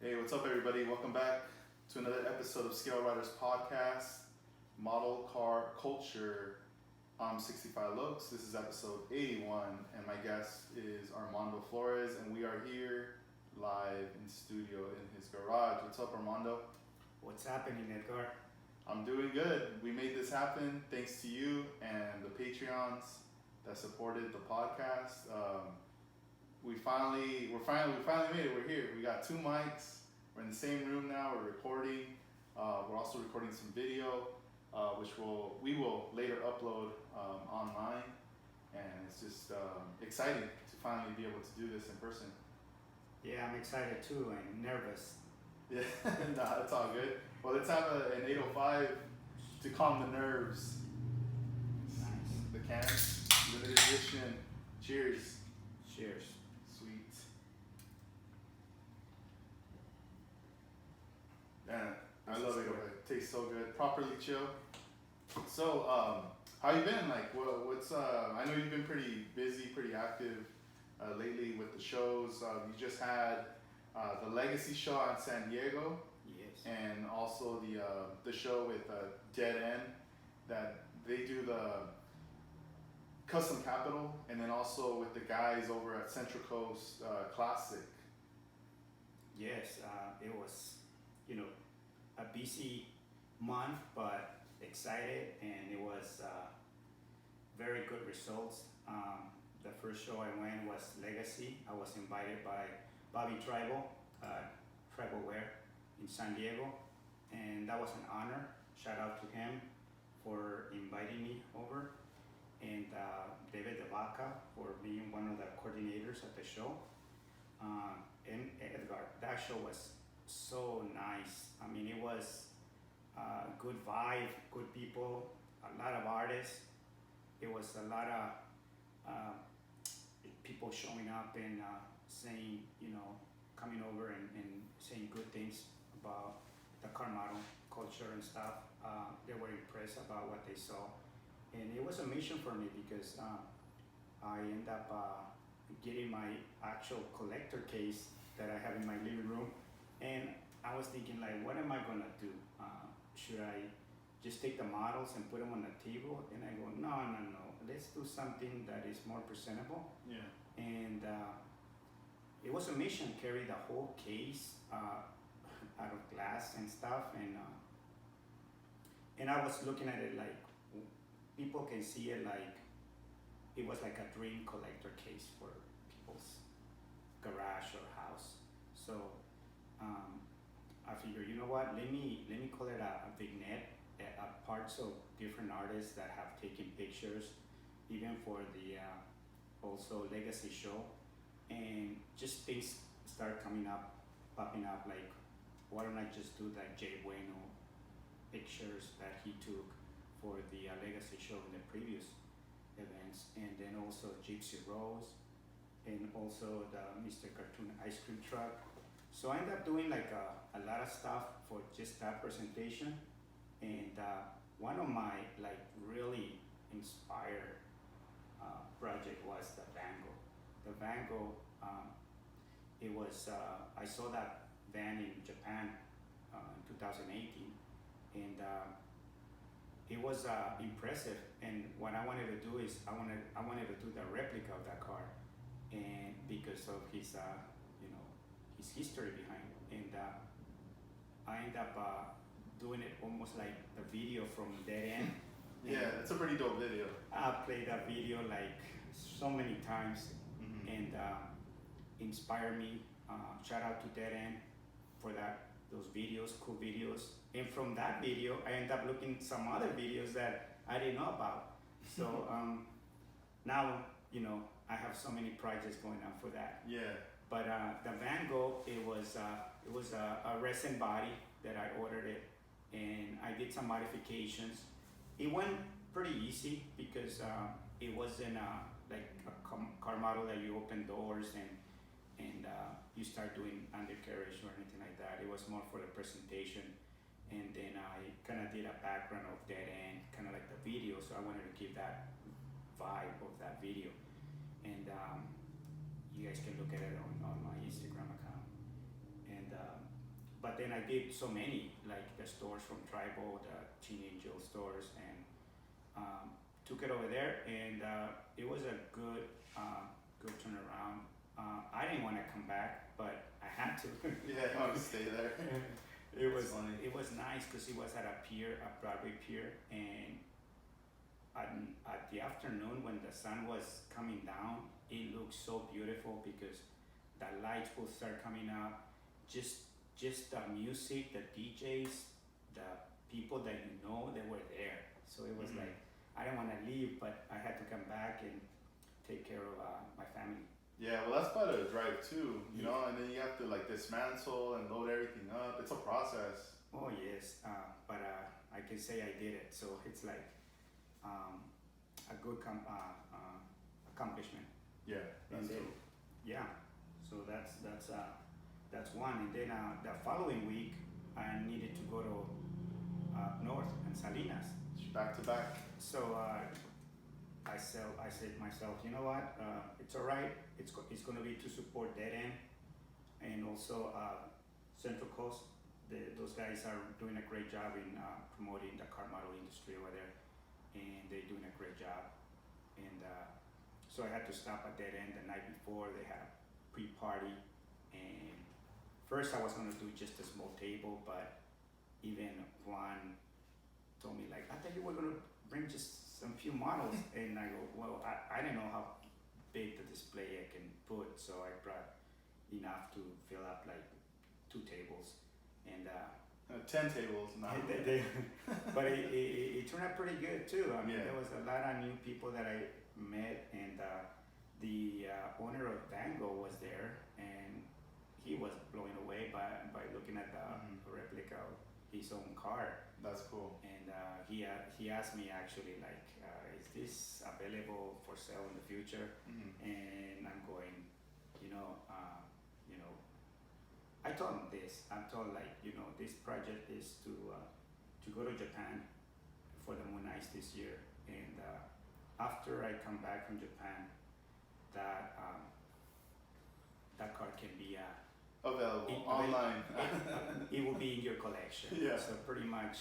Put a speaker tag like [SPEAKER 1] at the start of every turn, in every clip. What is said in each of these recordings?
[SPEAKER 1] Hey, what's up, everybody? Welcome back to another episode of ScaleRiders podcast, Model Car Culture. I'm 65 Looks. This is episode 81, and my guest is Armando Flores, and we are here live in studio in his garage. What's up, Armando?
[SPEAKER 2] What's happening, Edgar?
[SPEAKER 1] I'm doing good. We made this happen thanks to you and the Patreons that supported the podcast. We finally made it. We're here. We got 2 mics. We're in the same room now. We're recording. We're also recording some video, which we will later upload online. And it's just exciting to finally be able to do this in person.
[SPEAKER 2] Yeah, I'm excited too and nervous.
[SPEAKER 1] Yeah, nah, it's all good. Well, let's have an 805 to calm the nerves.
[SPEAKER 2] Nice.
[SPEAKER 1] The cans, limited edition. Cheers.
[SPEAKER 2] Cheers.
[SPEAKER 1] Sweet. Man, I love it. It tastes so good. Properly chill. So, how you been? Like, what's? I know you've been pretty busy, pretty active lately with the shows. You just had the Legacy show on San Diego.
[SPEAKER 2] Yes.
[SPEAKER 1] And also the show with Dead End, that they do the Custom Capital, and then also with the guys over at Central Coast Classic.
[SPEAKER 2] Yes, it was, a busy month, but excited, and it was very good results. The first show I went was Legacy. I was invited by Bobby Tribal, Tribal Wear in San Diego, and that was an honor. Shout out to him for inviting me over, and David DeVaca for being one of the coordinators at the show. And Edgar, that show was so nice. I mean, it was good vibe, good people, a lot of artists. It was a lot of people showing up and saying, coming over and saying good things about the car model culture and stuff. They were impressed about what they saw. And it was a mission for me because I ended up getting my actual collector case that I have in my living room. And I was thinking, like, what am I gonna do? Should I just take the models and put them on the table? And I go, no. Let's do something that is more presentable.
[SPEAKER 1] Yeah.
[SPEAKER 2] And it was a mission, carry the whole case out of glass and stuff. And I was looking at it like, people can see it like it was like a dream collector case for people's garage or house. So I figured, you know what? Let me call it a vignette, parts of different artists that have taken pictures, even for the also Legacy show, and just things start popping up. Like, why don't I just do that Jay Bueno pictures that he took for the Legacy show in the previous events, and then also Gypsy Rose, and also the Mr. Cartoon ice cream truck. So I ended up doing like a lot of stuff for just that presentation, and one of my like really inspired project was the Van Gogh. The Van Gogh, it was I saw that van in Japan in 2018, and it was impressive. And what I wanted to do is I wanted to do the replica of that car, and because of his his history behind it. And I ended up doing it almost like the video from Dead End.
[SPEAKER 1] Yeah, it's a pretty dope video.
[SPEAKER 2] I played that video like so many times, and inspired me. Shout out to Dead End for those videos, cool videos. And from that video, I ended up looking some other videos that I didn't know about. So now, I have so many projects going on for that.
[SPEAKER 1] Yeah.
[SPEAKER 2] But the Van Gogh, it was a resin body that I ordered it, and I did some modifications. It went pretty easy because it wasn't like a car model that you open doors and you start doing undercarriage or anything like that. It was more for the presentation, and then I kind of did a background of Dead End, kind of like the video. So I wanted to keep that vibe of that video, and you guys can look at it on my Instagram account. And but then I did so many, like the stores from Tribal, the Teen Angel stores, and took it over there, and it was a good turnaround. I didn't want to come back, but I had to.
[SPEAKER 1] Yeah, I want to stay there.
[SPEAKER 2] It was
[SPEAKER 1] funny.
[SPEAKER 2] it was nice because it was at a pier, a Broadway pier, and at the afternoon when the sun was coming down, it looked so beautiful because the lights will start coming up. Just the music, the DJs, the people that you know, they were there. So it was like I didn't want to leave, but I had to come back and take care of my family.
[SPEAKER 1] Yeah, well, that's quite a drive too, you know, and then you have to like dismantle and load everything up. It's a process.
[SPEAKER 2] Oh yes, but I can say I did it, so it's like a good accomplishment.
[SPEAKER 1] Yeah, that's
[SPEAKER 2] And then,
[SPEAKER 1] cool.
[SPEAKER 2] yeah, so that's one. And then the following week, I needed to go to north and Salinas.
[SPEAKER 1] Back to back.
[SPEAKER 2] So I said to myself, you know what? It's all right. It's going to be to support Dead End, and also Central Coast. Those guys are doing a great job in promoting the car model industry over there, and they're doing a great job. And so I had to stop at Dead End the night before. They had a pre-party, and first I was going to do just a small table, but even Juan told me like, I thought you were going to bring just some few models, and I go, well, I didn't know how big the display I can put, so I brought enough to fill up like 2 tables, and
[SPEAKER 1] 10 tables now.
[SPEAKER 2] but it turned out pretty good too. I mean,
[SPEAKER 1] Yeah.
[SPEAKER 2] there was a lot of new people that I met, and the owner of Vango was there, and he was blown away by looking at the replica of his own car.
[SPEAKER 1] That's cool.
[SPEAKER 2] And he asked me actually like, is this available for sale in the future? And I'm going, you know, I told him this. I'm told like, this project is to go to Japan for the Moon Ice this year, and after I come back from Japan, that car can be
[SPEAKER 1] Available online.
[SPEAKER 2] it will be in your collection.
[SPEAKER 1] Yeah.
[SPEAKER 2] So pretty much,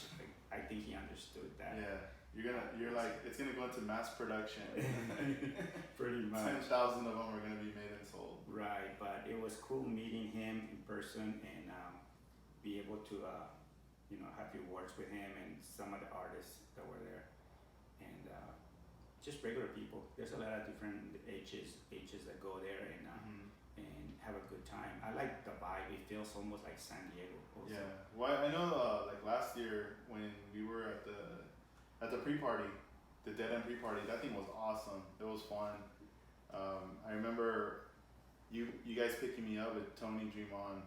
[SPEAKER 2] I think he understood that.
[SPEAKER 1] Yeah. You're like, it's gonna go into mass production.
[SPEAKER 2] Pretty much.
[SPEAKER 1] 10,000 of them are gonna be made and sold.
[SPEAKER 2] Right, but it was cool meeting him in person and be able to, have few words with him and some of the artists that were there, and just regular people. There's a lot of different ages that go there and have a good time. I like the vibe. It feels almost like San Diego. Also.
[SPEAKER 1] Yeah. Well, I know like last year when we were at the pre-party, the Dead End pre-party, that thing was awesome. It was fun. I remember you guys picking me up with Tony Dream On,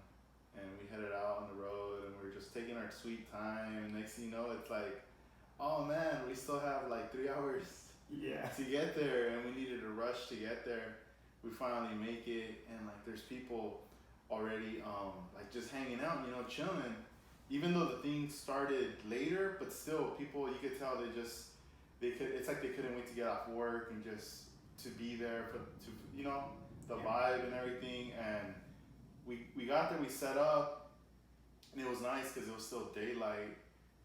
[SPEAKER 1] and we headed out on the road, and we were just taking our sweet time. And next thing you know, it's like, oh man, we still have like 3 hours to get there, and we needed to rush to get there. We finally make it, and like there's people already like just hanging out, chilling. Even though the thing started later, but still people, you could tell it's like they couldn't wait to get off work and just to be there the vibe and everything. And we got there, we set up, and it was nice because it was still daylight,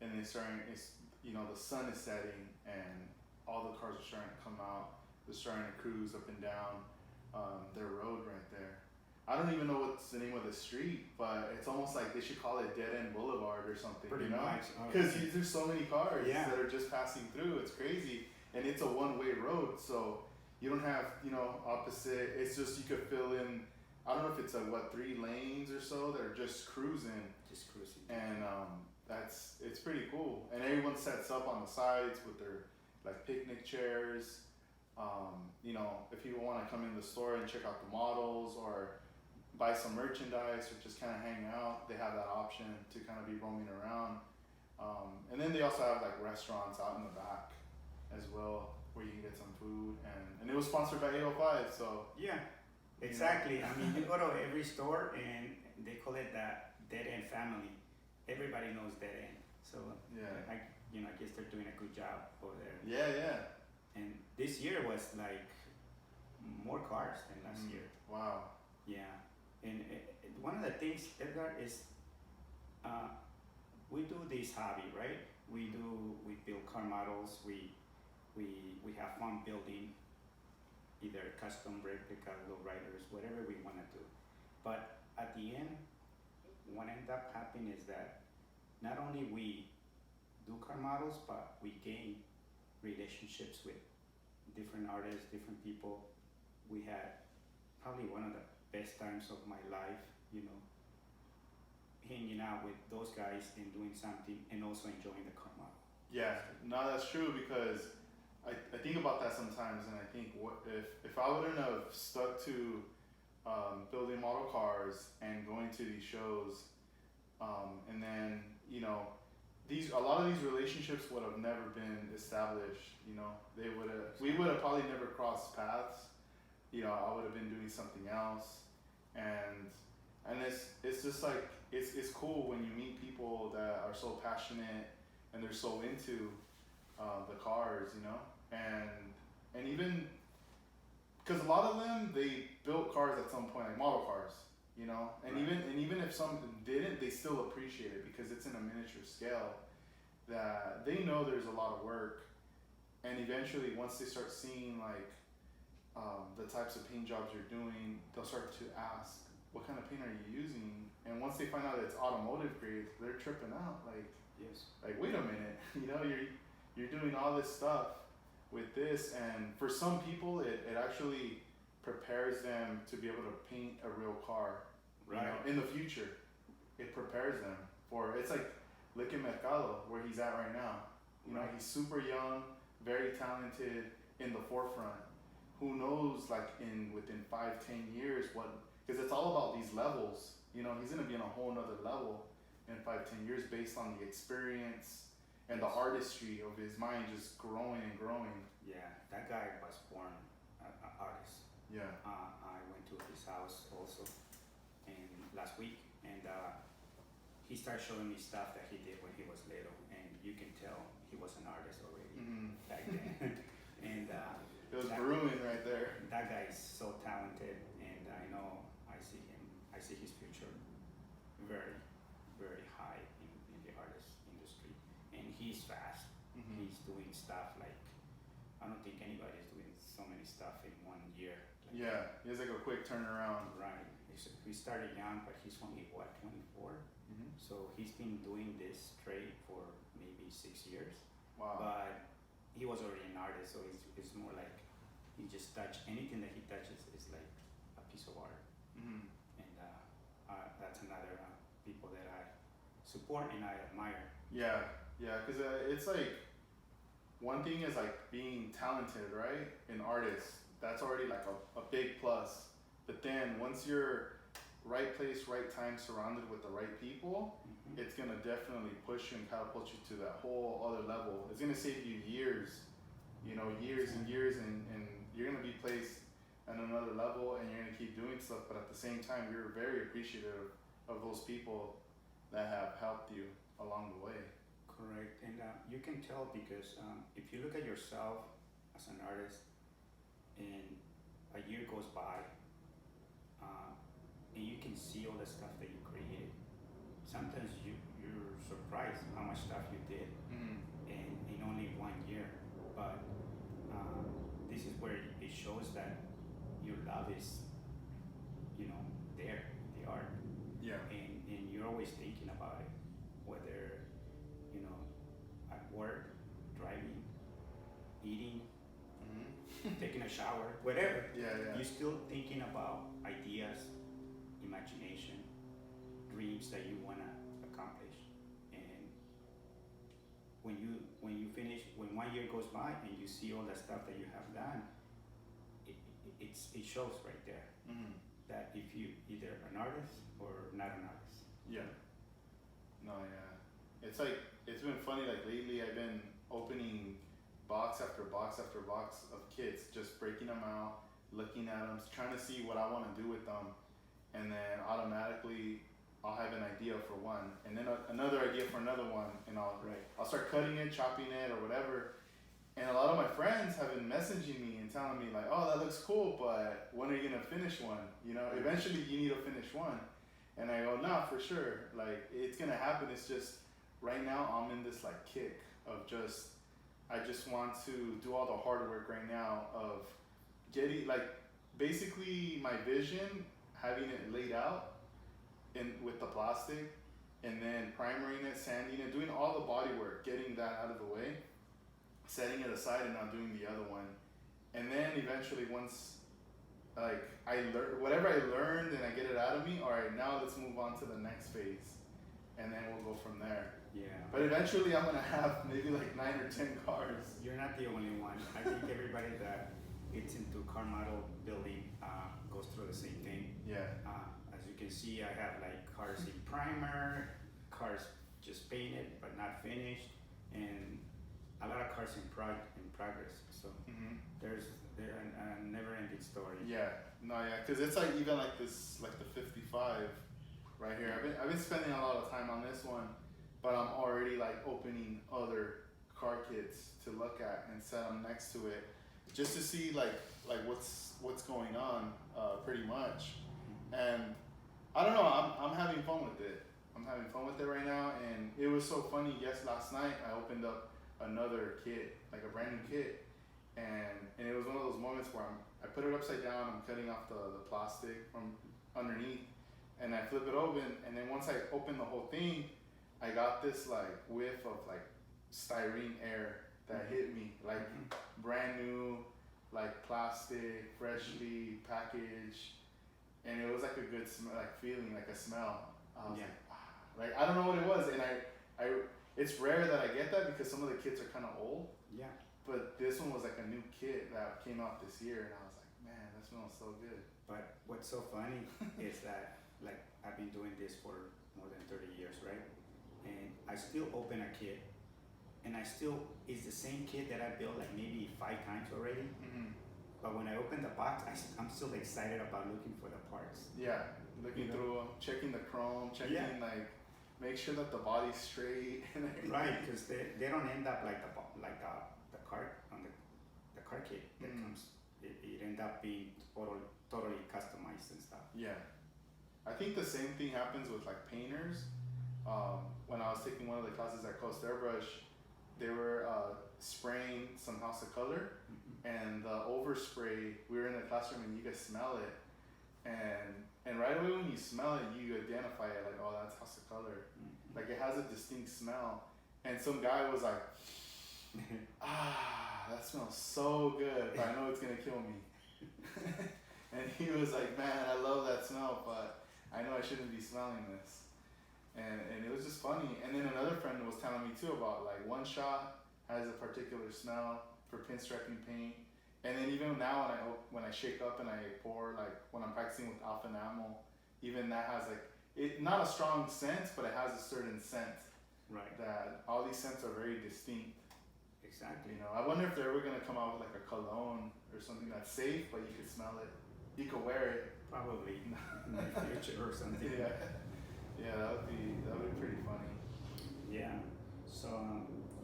[SPEAKER 1] and the sun is setting, and all the cars are starting to come out. They're starting to cruise up and down their road right there. I don't even know what's the name of the street, but it's almost like they should call it Dead End Boulevard or something.
[SPEAKER 2] Pretty much.
[SPEAKER 1] Because there's so many cars
[SPEAKER 2] Yeah.
[SPEAKER 1] that are just passing through. It's crazy, and it's a one-way road, so you don't have opposite. It's just you could fill in. I don't know if it's 3 lanes or so that are just cruising.
[SPEAKER 2] Just cruising.
[SPEAKER 1] And it's pretty cool. And everyone sets up on the sides with their like picnic chairs. If people want to come in the store and check out the models or buy some merchandise or just kind of hang out, they have that option to kind of be roaming around. And then they also have like restaurants out in the back as well where you can get some food. And it was sponsored by 805, so.
[SPEAKER 2] Yeah, exactly. I mean, you go to every store and they call it the Dead End family. Everybody knows Dead End. So
[SPEAKER 1] yeah.
[SPEAKER 2] I guess they're doing a good job over there.
[SPEAKER 1] Yeah.
[SPEAKER 2] And this year was like more cars than last year.
[SPEAKER 1] Wow.
[SPEAKER 2] Yeah, and one of the things, Edgar, is we do this hobby, right? We build car models. We have fun building either custom replica, lowriders, whatever we want to do. But at the end, what ends up happening is that not only we do car models, but we gain relationships with different artists, different people. We had probably one of the best times of my life, hanging out with those guys and doing something and also enjoying the car model.
[SPEAKER 1] Yeah, no, that's true because I think about that sometimes, and I think what if I wouldn't have stuck to building model cars and going to these shows, and then a lot of these relationships would have never been established. We would have probably never crossed paths. I would have been doing something else, and it's just like it's cool when you meet people that are so passionate and they're so into the cars, and even because a lot of them they built cars at some point, like model cars, and
[SPEAKER 2] Right.
[SPEAKER 1] even if some didn't, they still appreciate it because it's in a miniature scale that they know there's a lot of work, and eventually once they start seeing like the types of paint jobs you're doing, they'll start to ask, what kind of paint are you using? And once they find out it's automotive grade, they're tripping out.
[SPEAKER 2] Yes.
[SPEAKER 1] Like wait a minute, you're doing all this stuff with this, and for some people, it actually prepares them to be able to paint a real car.
[SPEAKER 2] Right.
[SPEAKER 1] In the future, it prepares them for. It's like look at Mercado where he's at right now.
[SPEAKER 2] Right.
[SPEAKER 1] He's super young, very talented, in the forefront. Who knows, like within 5-10 years, because it's all about these levels. He's gonna be on a whole nother level in 5-10 years based on the experience and the
[SPEAKER 2] Yes.
[SPEAKER 1] artistry of his mind just growing and growing.
[SPEAKER 2] Yeah, that guy was born an artist.
[SPEAKER 1] Yeah.
[SPEAKER 2] I went to his house also last week, and he started showing me stuff that he did when he was little, and you can tell he was an artist already back then. And
[SPEAKER 1] It was brewing right there.
[SPEAKER 2] that guy is so talented, and I know I see his future very, very high in the artist industry, and he's fast. He's doing stuff like I don't think anybody's doing so many stuff in 1 year.
[SPEAKER 1] Yeah, he has like a quick turnaround.
[SPEAKER 2] Right. He started young, but he's only 24. So he's been doing this trade for maybe 6 years.
[SPEAKER 1] Wow.
[SPEAKER 2] But he was already an artist, so it's more like he just anything that he touches is like a piece of art. And that's another people that I support and I admire.
[SPEAKER 1] Yeah, because it's like one thing is like being talented, right? An artist, that's already like a big plus. But then once you're right place, right time, surrounded with the right people, it's gonna definitely push you and catapult you to that whole other level. It's gonna save you years, years and years, and you're gonna be placed at another level, and you're gonna keep doing stuff. But at the same time, you're very appreciative of those people that have helped you along the way.
[SPEAKER 2] Correct, and you can tell because if you look at yourself as an artist, and a year goes by, and you can see all the stuff that you created. Sometimes you're surprised how much stuff you did in only 1 year, but this is where it shows that your love is, there, the art.
[SPEAKER 1] Yeah.
[SPEAKER 2] And you're always thinking about it, whether, at work, driving, eating, taking a shower, whatever.
[SPEAKER 1] Yeah.
[SPEAKER 2] You're still thinking about ideas, imagination, dreams that you wanna accomplish. And when you finish, when 1 year goes by and you see all the stuff that you have done, it shows right there that if you either an artist or not an artist.
[SPEAKER 1] Yeah. No, yeah. It's like it's been funny. Like lately, I've been opening box after box after box of kits, just breaking them out, looking at them, trying to see what I want to do with them, and then automatically I'll have an idea for one, and then another idea for another one, and I'll start cutting it, chopping it, or whatever. And a lot of my friends have been messaging me and telling me like, "Oh, that looks cool, but when are you gonna finish one? Eventually you need to finish one." And I go, nah, for sure. Like, it's gonna happen. It's just, right now, I'm in this, like, kick of just, I just want to do all the hard work right now of getting, like, basically my vision, having it laid out with the plastic, and then primering it, sanding it, doing all the body work, getting that out of the way, setting it aside and now doing the other one. And then eventually once, like, I learn whatever I learned and I get it out of me, all right, now let's move on to the next phase. And then we'll go from there.
[SPEAKER 2] Yeah.
[SPEAKER 1] But eventually I'm gonna have maybe like 9 or 10 cars.
[SPEAKER 2] You're not the only one. I think everybody that gets into car model building goes through the same thing.
[SPEAKER 1] Yeah.
[SPEAKER 2] As you can see, I have like cars in primer, cars just painted but not finished, and a lot of cars in progress. So there's a never-ending story.
[SPEAKER 1] Yeah. No, yeah, because it's like even like this, like the 55 right here. I've been spending a lot of time on this one, but I'm already like opening other car kits to look at and set them next to it, just to see like what's going on, pretty much. And I don't know, I'm having fun with it. I'm having fun with it right now, and it was so funny. Yes, last night I opened up another kit, like a brand new kit, and it was one of those moments where I put it upside down. I'm cutting off the plastic from underneath, and I flip it open, and then once I open the whole thing, I got this like whiff of like styrene air that hit me, like brand new, like plastic, freshly packaged, and it was like a good smell, like feeling, like a smell. I was like I don't know what it was, and I it's rare that I get that because some of the kits are kind of old.
[SPEAKER 2] Yeah.
[SPEAKER 1] But this one was like a new kit that came out this year, and I was like, man, that smells so good.
[SPEAKER 2] But what's so funny is that, like, I've been doing this for more than 30 years, right? And I still open a kit, and it's the same kit that I built like maybe 5 times already. But when I open the box, I'm still excited about looking for the parts.
[SPEAKER 1] Yeah, looking through them, checking the chrome, checking like, make sure that the body's straight.
[SPEAKER 2] Right, because they don't end up like the cart on the car kit that comes. It end up being totally customized and stuff.
[SPEAKER 1] Yeah, I think the same thing happens with like painters. When I was taking one of the classes at Coast Airbrush, they were spraying some House of Color, and the overspray, we were in the classroom and you could smell it, and right away when you smell it, you identify it like, oh, that's House of Color. Like, it has a distinct smell, and some guy was like, that smells so good, but I know it's gonna kill me. And he was like, man, I love that smell, but I know I shouldn't be smelling this. And it was just funny. And then another friend was telling me too about like One Shot has a particular smell for pinstriping paint. And then even now when I shake up and I pour, like when I'm practicing with Alpha Enamel, even that has like, not a strong scent, but it has a certain scent.
[SPEAKER 2] Right.
[SPEAKER 1] That all these scents are very distinct.
[SPEAKER 2] Exactly.
[SPEAKER 1] You know, I wonder if they're ever gonna come out with like a cologne or something that's safe, but you can smell it. You could wear it.
[SPEAKER 2] Probably in the future or something.
[SPEAKER 1] Yeah, that would be pretty funny.
[SPEAKER 2] Yeah. So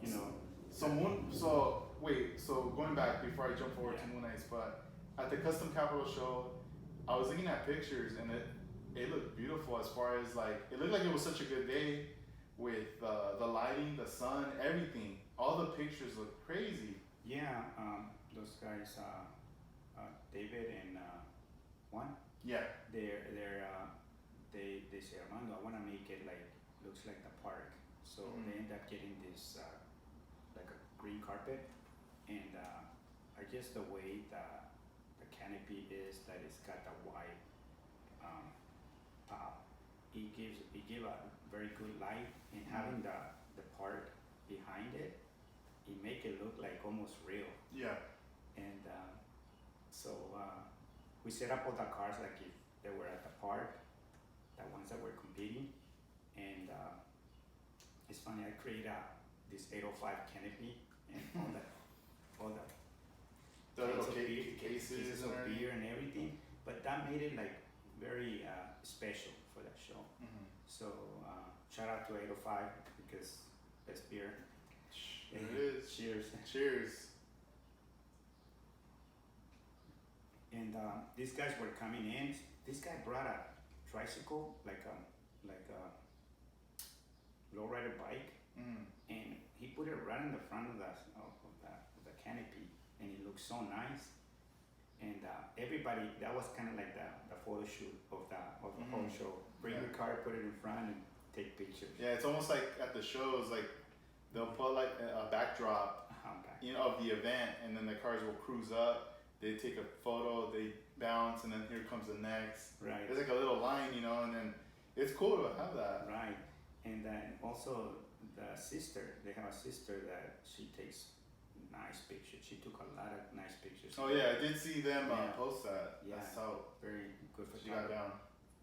[SPEAKER 2] you know.
[SPEAKER 1] So going back before I jump forward to Moon Ice, but at the Custom Capital show, I was looking at pictures and it looked beautiful as far as like, it looked like it was such a good day with the lighting, the sun, everything. All the pictures look crazy.
[SPEAKER 2] Yeah, those guys, David and Juan.
[SPEAKER 1] Yeah.
[SPEAKER 2] They say, Armando, I want to make it like looks like the park. So they end up getting this like a green carpet, and I guess the way the canopy is that it's got the white top. It give a very good light, and having the park behind it, it make it look like almost real.
[SPEAKER 1] Yeah.
[SPEAKER 2] And so we set up all the cars like if they were at the park, the ones that were competing. And it's funny, I created this 805 canopy and all the
[SPEAKER 1] little
[SPEAKER 2] cases of beer and everything. But that made it like very special for that show. So shout out to 805 because best beer.
[SPEAKER 1] It is.
[SPEAKER 2] Cheers.
[SPEAKER 1] Cheers.
[SPEAKER 2] And these guys were coming in. This guy brought a tricycle, like a lowrider bike, and he put it right in the front of the canopy, and it looked so nice. And everybody, that was kind of like the photo shoot of the whole show. Bring your car, put it in front, and take pictures.
[SPEAKER 1] Yeah, it's almost like at the shows, like they'll put like a backdrop, you know, of the event, and then the cars will cruise up. They take a photo, they bounce, and then here comes the next.
[SPEAKER 2] Right.
[SPEAKER 1] There's like a little line, you know, and then it's cool to have that.
[SPEAKER 2] Right. And then also the sister, they have a sister that she takes nice pictures. She took a lot of nice pictures.
[SPEAKER 1] Oh yeah, I did see them post that.
[SPEAKER 2] Yeah.
[SPEAKER 1] That's how
[SPEAKER 2] Very good
[SPEAKER 1] she got
[SPEAKER 2] photographer.
[SPEAKER 1] down.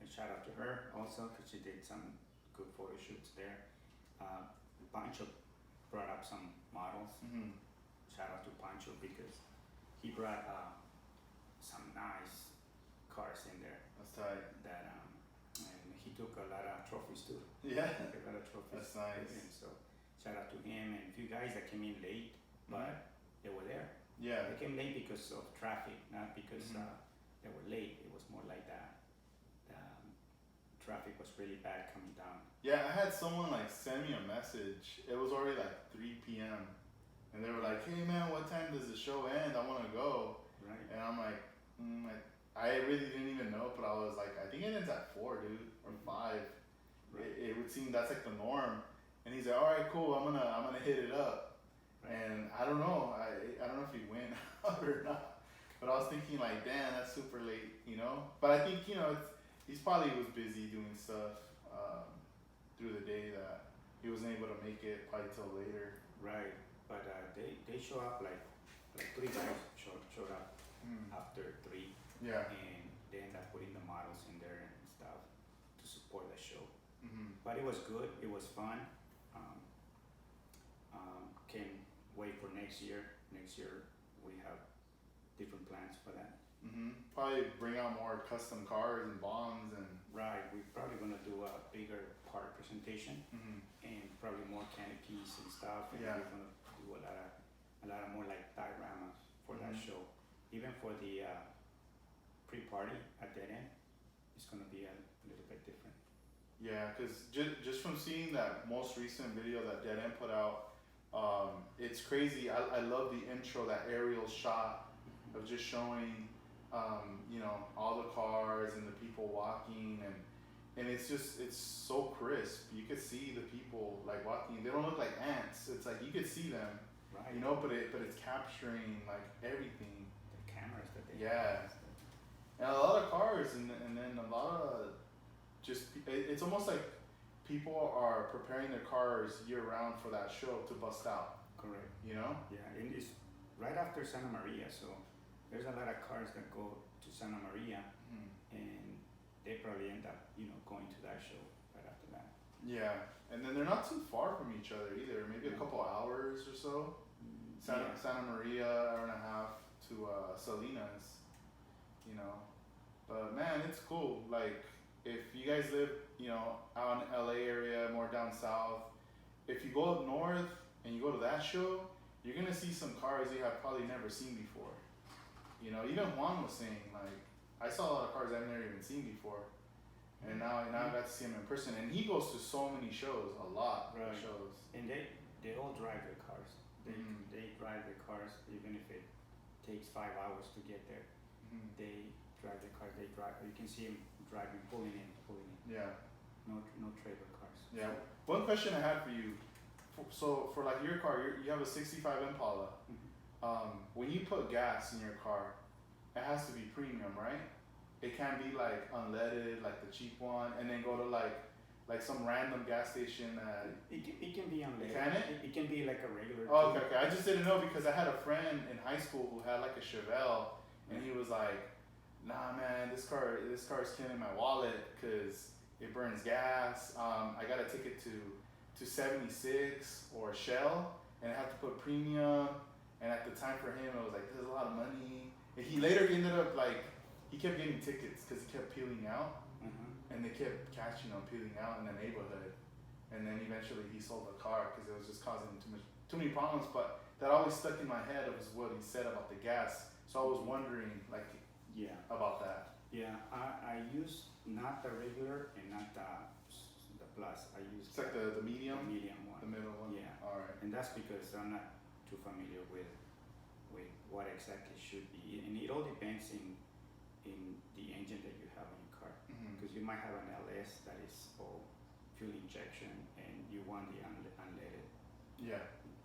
[SPEAKER 2] And shout out to her also because she did some good photo shoots there. Pancho brought up some models. Shout out to Pancho because he brought some nice cars in there.
[SPEAKER 1] That's tight.
[SPEAKER 2] And he took a lot of trophies too.
[SPEAKER 1] Yeah.
[SPEAKER 2] He took a lot of trophies.
[SPEAKER 1] That's nice.
[SPEAKER 2] with him. So shout out to him and a few guys that came in late, but they were there.
[SPEAKER 1] Yeah.
[SPEAKER 2] They came late because of traffic, not because they were late. It was more like that. Traffic was really bad coming down.
[SPEAKER 1] Yeah, I had someone like send me a message. It was already like 3 p.m. and they were like, "Hey man, what time does the show end? I want to go."
[SPEAKER 2] Right.
[SPEAKER 1] And I'm like, I really didn't even know, but I was like, I think it ends at 4, dude, or 5.
[SPEAKER 2] Right.
[SPEAKER 1] It would seem that's like the norm. And he's like, "All right, cool. I'm gonna hit it up."
[SPEAKER 2] Right.
[SPEAKER 1] And I don't know. I don't know if he went out or not. But I was thinking like, damn, that's super late, you know. But I think, you know, he's probably was busy doing stuff through the day that he wasn't able to make it probably till later.
[SPEAKER 2] Right. But they show up like 3 guys showed up after 3.
[SPEAKER 1] Yeah.
[SPEAKER 2] And they end up putting the models in there and stuff to support the show. But it was good. It was fun. Can't wait for next year. Next year we have different plans for that.
[SPEAKER 1] Probably bring out more custom cars and bombs and.
[SPEAKER 2] Right. We're probably gonna do a bigger part presentation and probably more canopies and stuff. And
[SPEAKER 1] Yeah.
[SPEAKER 2] we're gonna do a lot of more like dioramas for that show. Even for the pre-party at that end, it's gonna be a little bit different.
[SPEAKER 1] Yeah, because just from seeing that most recent video that Dead End put out, it's crazy. I love the intro, that aerial shot of just showing, you know, all the cars and the people walking, and it's so crisp. You could see the people like walking. They don't look like ants. It's like you could see them,
[SPEAKER 2] Right.
[SPEAKER 1] you know, but it's capturing like everything.
[SPEAKER 2] The cameras that they
[SPEAKER 1] Yeah.
[SPEAKER 2] have.
[SPEAKER 1] And a lot of cars, and then a lot of it's almost like people are preparing their cars year round for that show to bust out,
[SPEAKER 2] Correct.
[SPEAKER 1] you know?
[SPEAKER 2] Yeah, and it's right after Santa Maria, so there's a lot of cars that go to Santa Maria, and they probably end up, you know, going to that show right after that.
[SPEAKER 1] Yeah, and then they're not too far from each other either, maybe a couple hours or so. Santa Maria, hour and a half to Salinas, you know. But man, it's cool. Like, if you guys live, you know, out in LA area, more down south, if you go up north and you go to that show, you're gonna see some cars you have probably never seen before. You know, even Juan was saying, like, I saw a lot of cars I've never even seen before. And now I got to see him in person, and he goes to so many shows, a lot of
[SPEAKER 2] Right.
[SPEAKER 1] shows.
[SPEAKER 2] And they all drive their cars. They drive their cars, even if it takes 5 hours to get there. They drive their cars. They drive. You can see them driving, pulling in.
[SPEAKER 1] Yeah.
[SPEAKER 2] No trailer cars.
[SPEAKER 1] Yeah. One question I had for you. So for like your car, you have a '65 Impala. When you put gas in your car, it has to be premium, right? It can't be like unleaded, like the cheap one, and then go to like some random gas station.
[SPEAKER 2] It can be unleaded.
[SPEAKER 1] Can it?
[SPEAKER 2] It can be like a regular.
[SPEAKER 1] Oh, okay. I just didn't know because I had a friend in high school who had like a Chevelle, and he was like, "Nah, man, this car is killing my wallet because it burns gas. I got a ticket to 76 or Shell, and I have to put premium. And at the time for him, it was like, there's a lot of money. And he later ended up like, he kept getting tickets because he kept peeling out, and they kept catching him peeling out in the neighborhood. And then eventually he sold the car because it was just causing him too many problems. But that always stuck in my head was what he said about the gas. So I was wondering like
[SPEAKER 2] Yeah.
[SPEAKER 1] about that.
[SPEAKER 2] Yeah, I use not the regular and not the plus. I use
[SPEAKER 1] It's like the medium,
[SPEAKER 2] the medium one.
[SPEAKER 1] the middle one.
[SPEAKER 2] Yeah.
[SPEAKER 1] All right.
[SPEAKER 2] And that's because I'm not too familiar with what exactly should be, and it all depends in the engine that you have in your car.
[SPEAKER 1] Mm-hmm.
[SPEAKER 2] Because you might have an LS that is all fuel injection, and you want the unleaded
[SPEAKER 1] Yeah.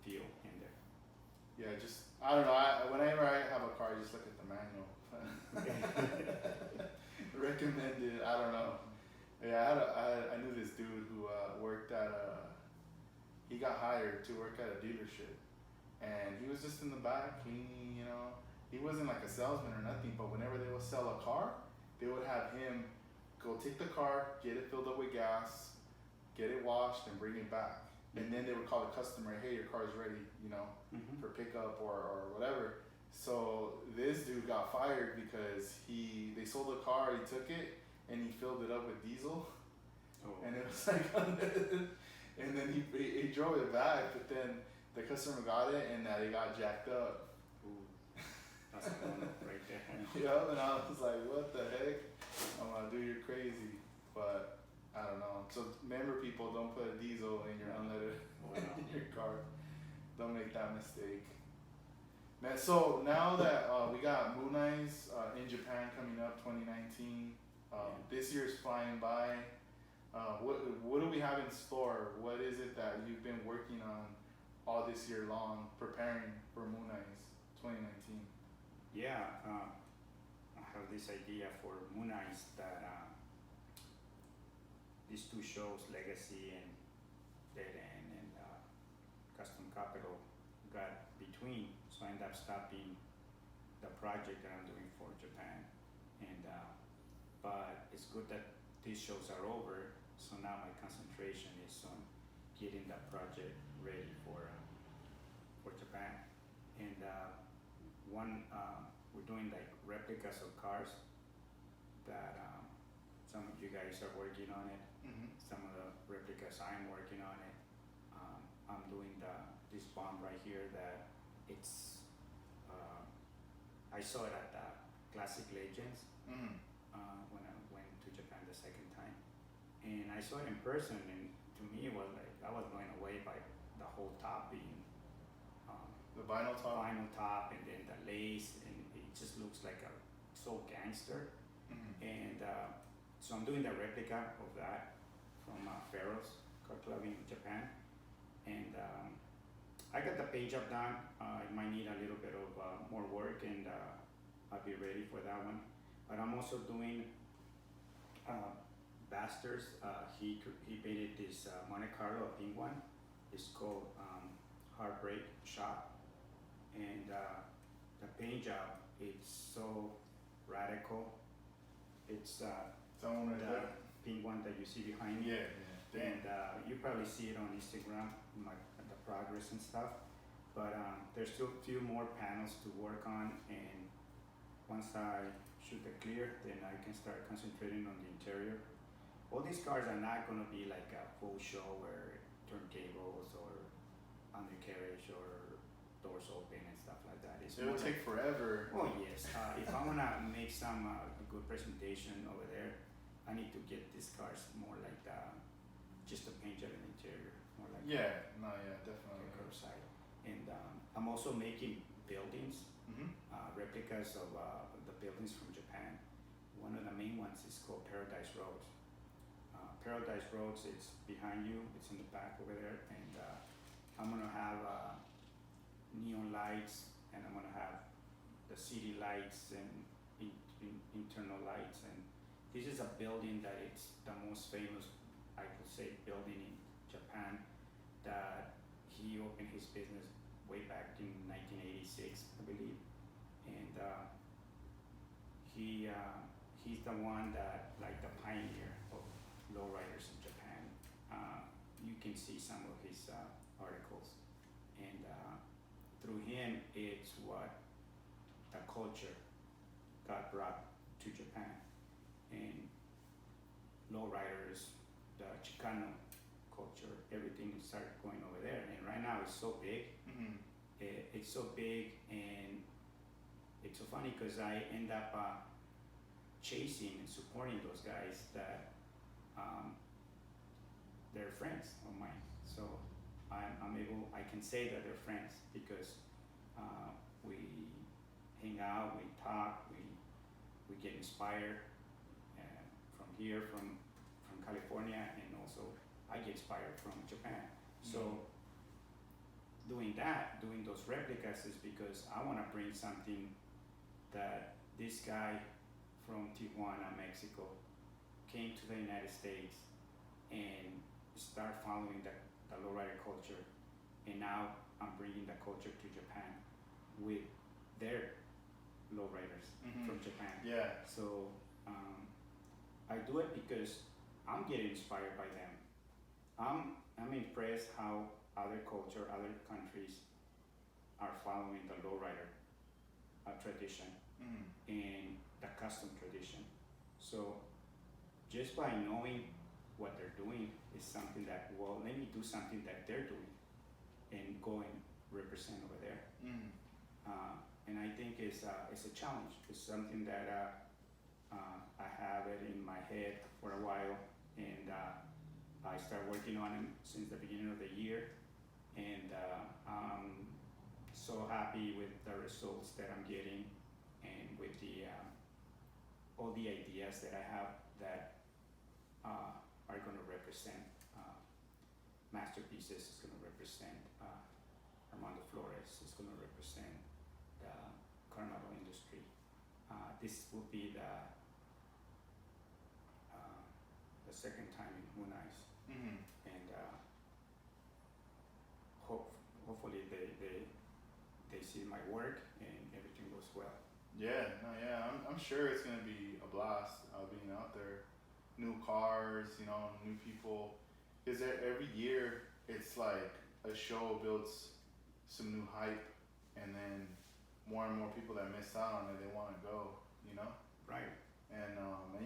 [SPEAKER 2] fuel in there.
[SPEAKER 1] Yeah. Just I don't know. Whenever I have a car, I just look at the manual. Recommended. I don't know. Yeah, I knew this dude who worked at he got hired to work at a dealership, and he was just in the back. He wasn't like a salesman or nothing, but whenever they would sell a car, they would have him go take the car, get it filled up with gas, get it washed, and bring it back. And then they would call the customer, hey, your car is ready,
[SPEAKER 2] Mm-hmm.
[SPEAKER 1] for pickup or whatever. So this dude got fired because they sold the car, he took it, and he filled it up with diesel,
[SPEAKER 2] Oh.
[SPEAKER 1] and it was like, and then he drove it back, but then the customer got it and it got jacked up.
[SPEAKER 2] Ooh. That's a one right there.
[SPEAKER 1] Yeah, and I was like, what the heck? I'm like, dude, you're crazy. But I don't know. So remember, people, don't put a diesel in your unleaded in your car. Don't make that mistake. Man, so now that we got Moon Eyes in Japan coming up, 2019. This year's flying by. What do we have in store? What is it that you've been working on all this year long, preparing for Moon Eyes 2019?
[SPEAKER 2] Yeah, I have this idea for Moon Eyes that these two shows, Legacy and Dead End and Custom Capital, got between. So I ended up stopping the project that I'm doing for Japan. And but it's good that these shows are over. So now my concentration is on getting that project ready for Japan. And we're doing like replicas of cars that some of you guys are working on it.
[SPEAKER 1] Mm-hmm.
[SPEAKER 2] Some of the replicas I'm working on it. I'm doing this bomb right here that it's I saw it at the Classic Legends
[SPEAKER 1] Mm-hmm.
[SPEAKER 2] when I went to Japan the second time, and I saw it in person, and to me it was like I was blown away by the whole top being
[SPEAKER 1] The vinyl top.
[SPEAKER 2] and then the lace, and it just looks like so gangster.
[SPEAKER 1] Mm-hmm.
[SPEAKER 2] And so I'm doing the replica of that from Pharaoh's Car Club in Japan, and I got the paint job done. It might need a little bit of more work, and I'll be ready for that one. But I'm also doing Basters. He painted this Monte Carlo, a pink one. It's called Heartbreak Shot, and the paint job, it's so radical. It's
[SPEAKER 1] Someone right
[SPEAKER 2] the
[SPEAKER 1] there.
[SPEAKER 2] pink one that you see behind me.
[SPEAKER 1] Yeah.
[SPEAKER 2] And you probably see it on Instagram, the progress and stuff. But there's still a few more panels to work on, and once I shoot the clear, then I can start concentrating on the interior. All these cars are not going to be like a full show where turntables or undercarriage or doors open and stuff like that. It
[SPEAKER 1] will take forever.
[SPEAKER 2] Oh yes. If I'm gonna make some good presentation over there, I need to get these cars more like just a paint job and interior, more like
[SPEAKER 1] Definitely.
[SPEAKER 2] curbside. And I'm also making buildings,
[SPEAKER 1] Mm-hmm.
[SPEAKER 2] replicas of the buildings from Japan. One of the main ones is called Paradise Roads. Paradise Roads, it's behind you, it's in the back over there, and I'm gonna have neon lights, and I'm gonna have the city lights and internal lights. And this is a building that it's the most famous, I could say, building in Japan, that he opened his business way back in 1986, I believe. And he's the one that, like, the pioneer of Lowriders in Japan. You can see some of his articles, and through him, it's what the culture got brought to Japan. And Lowriders, the Chicano culture, everything started going over there. And right now it's so big.
[SPEAKER 1] Mm-hmm.
[SPEAKER 2] It's so big, and it's so funny because I end up chasing and supporting those guys that they're friends of mine. So I can say that they're friends because we hang out, we talk, we get inspired from here, from California, and also I get inspired from Japan. So doing those replicas is because I want to bring something that this guy from Tijuana, Mexico, came to the United States and start following the lowrider culture, and now I'm bringing the culture to Japan with their lowriders from Japan.
[SPEAKER 1] Yeah.
[SPEAKER 2] So I do it because I'm getting inspired by them. I'm impressed how other culture, other countries are following the lowrider tradition and the custom tradition. So just by knowing what they're doing is something that, well, let me do something that they're doing and go and represent over there. And I think it's a challenge. It's something that I have it in my head for a while, and I started working on it since the beginning of the year, and I'm so happy with the results that I'm getting, and with the all the ideas that I have that are going to represent masterpieces. It's going to represent Armando Flores. It's going to represent the Carnival industry. This will be the second time in Hunais, and hopefully they see my work and everything goes well.
[SPEAKER 1] Yeah, no, yeah, I'm sure it's gonna be a blast being out there. New cars, you know, new people. Because every year it's like a show builds some new hype, and then more and more people that miss out on it, they want to go, you know.
[SPEAKER 2] Right.
[SPEAKER 1] And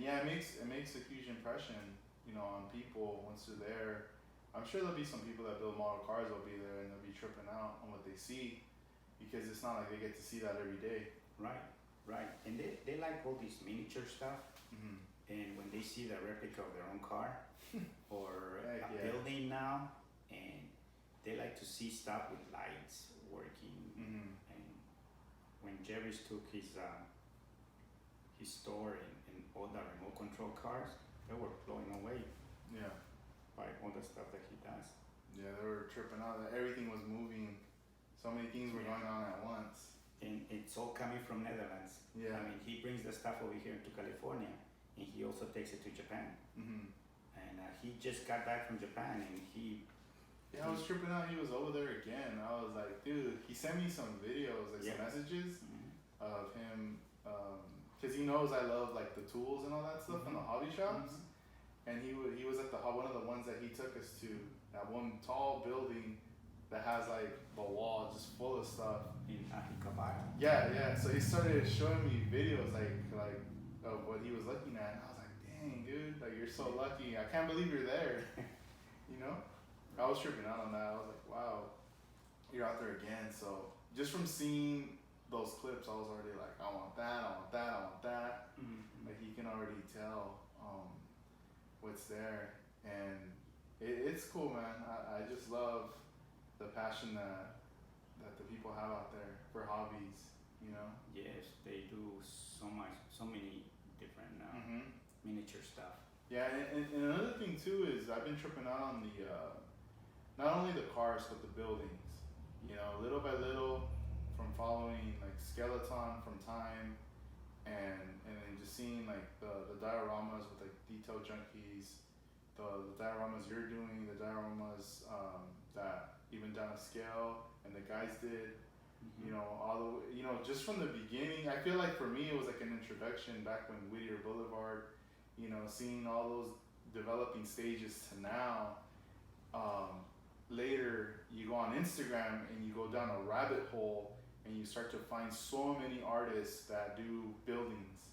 [SPEAKER 1] yeah, it makes a huge impression, you know, on people once they're there. I'm sure there'll be some people that build model cars will be there and they'll be tripping out on what they see, because it's not like they get to see that every day.
[SPEAKER 2] Right. And they like all this miniature stuff. And when they see the replica of their own car or a building now, and they like to see stuff with lights working. And when Jerry's took his store and all the remote control cars, they were blown away.
[SPEAKER 1] Yeah.
[SPEAKER 2] By all the stuff that he does.
[SPEAKER 1] Yeah, they were tripping out that everything was moving. So many things were going on at once.
[SPEAKER 2] And it's all coming from Netherlands.
[SPEAKER 1] Yeah.
[SPEAKER 2] I mean, he brings the stuff over here to California, and he also takes it to Japan. And he just got back from Japan, and
[SPEAKER 1] I was tripping out. He was over there again. I was like, dude, he sent me some videos, like some messages of him, because he knows I love like the tools and all that stuff in the hobby shops. And he was at one of the ones that he took us to, that one tall building that has like the wall just full of stuff.
[SPEAKER 2] In Acapulco.
[SPEAKER 1] Yeah. So he started showing me videos like of what he was looking at, and I was like, dang, dude, like you're so lucky. I can't believe you're there. You know? I was tripping out on that. I was like, wow, you're out there again. So just from seeing those clips, I was already like, I want that. Like you can already tell what's there, and it's cool, man. I just love the passion that the people have out there for hobbies, you know.
[SPEAKER 2] Yes, they do so many different miniature stuff.
[SPEAKER 1] Yeah, and another thing too is I've been tripping out on the not only the cars but the buildings. You know, little by little, from following like Skeleton from Time, and then just seeing like the dioramas with like Detail Junkies, the dioramas you're doing, the dioramas that even down to scale and the guys did. You know, all the way, you know, just from the beginning. I feel like for me it was like an introduction back when Whittier Boulevard. You know, seeing all those developing stages to now. Later, you go on Instagram and you go down a rabbit hole and you start to find so many artists that do buildings,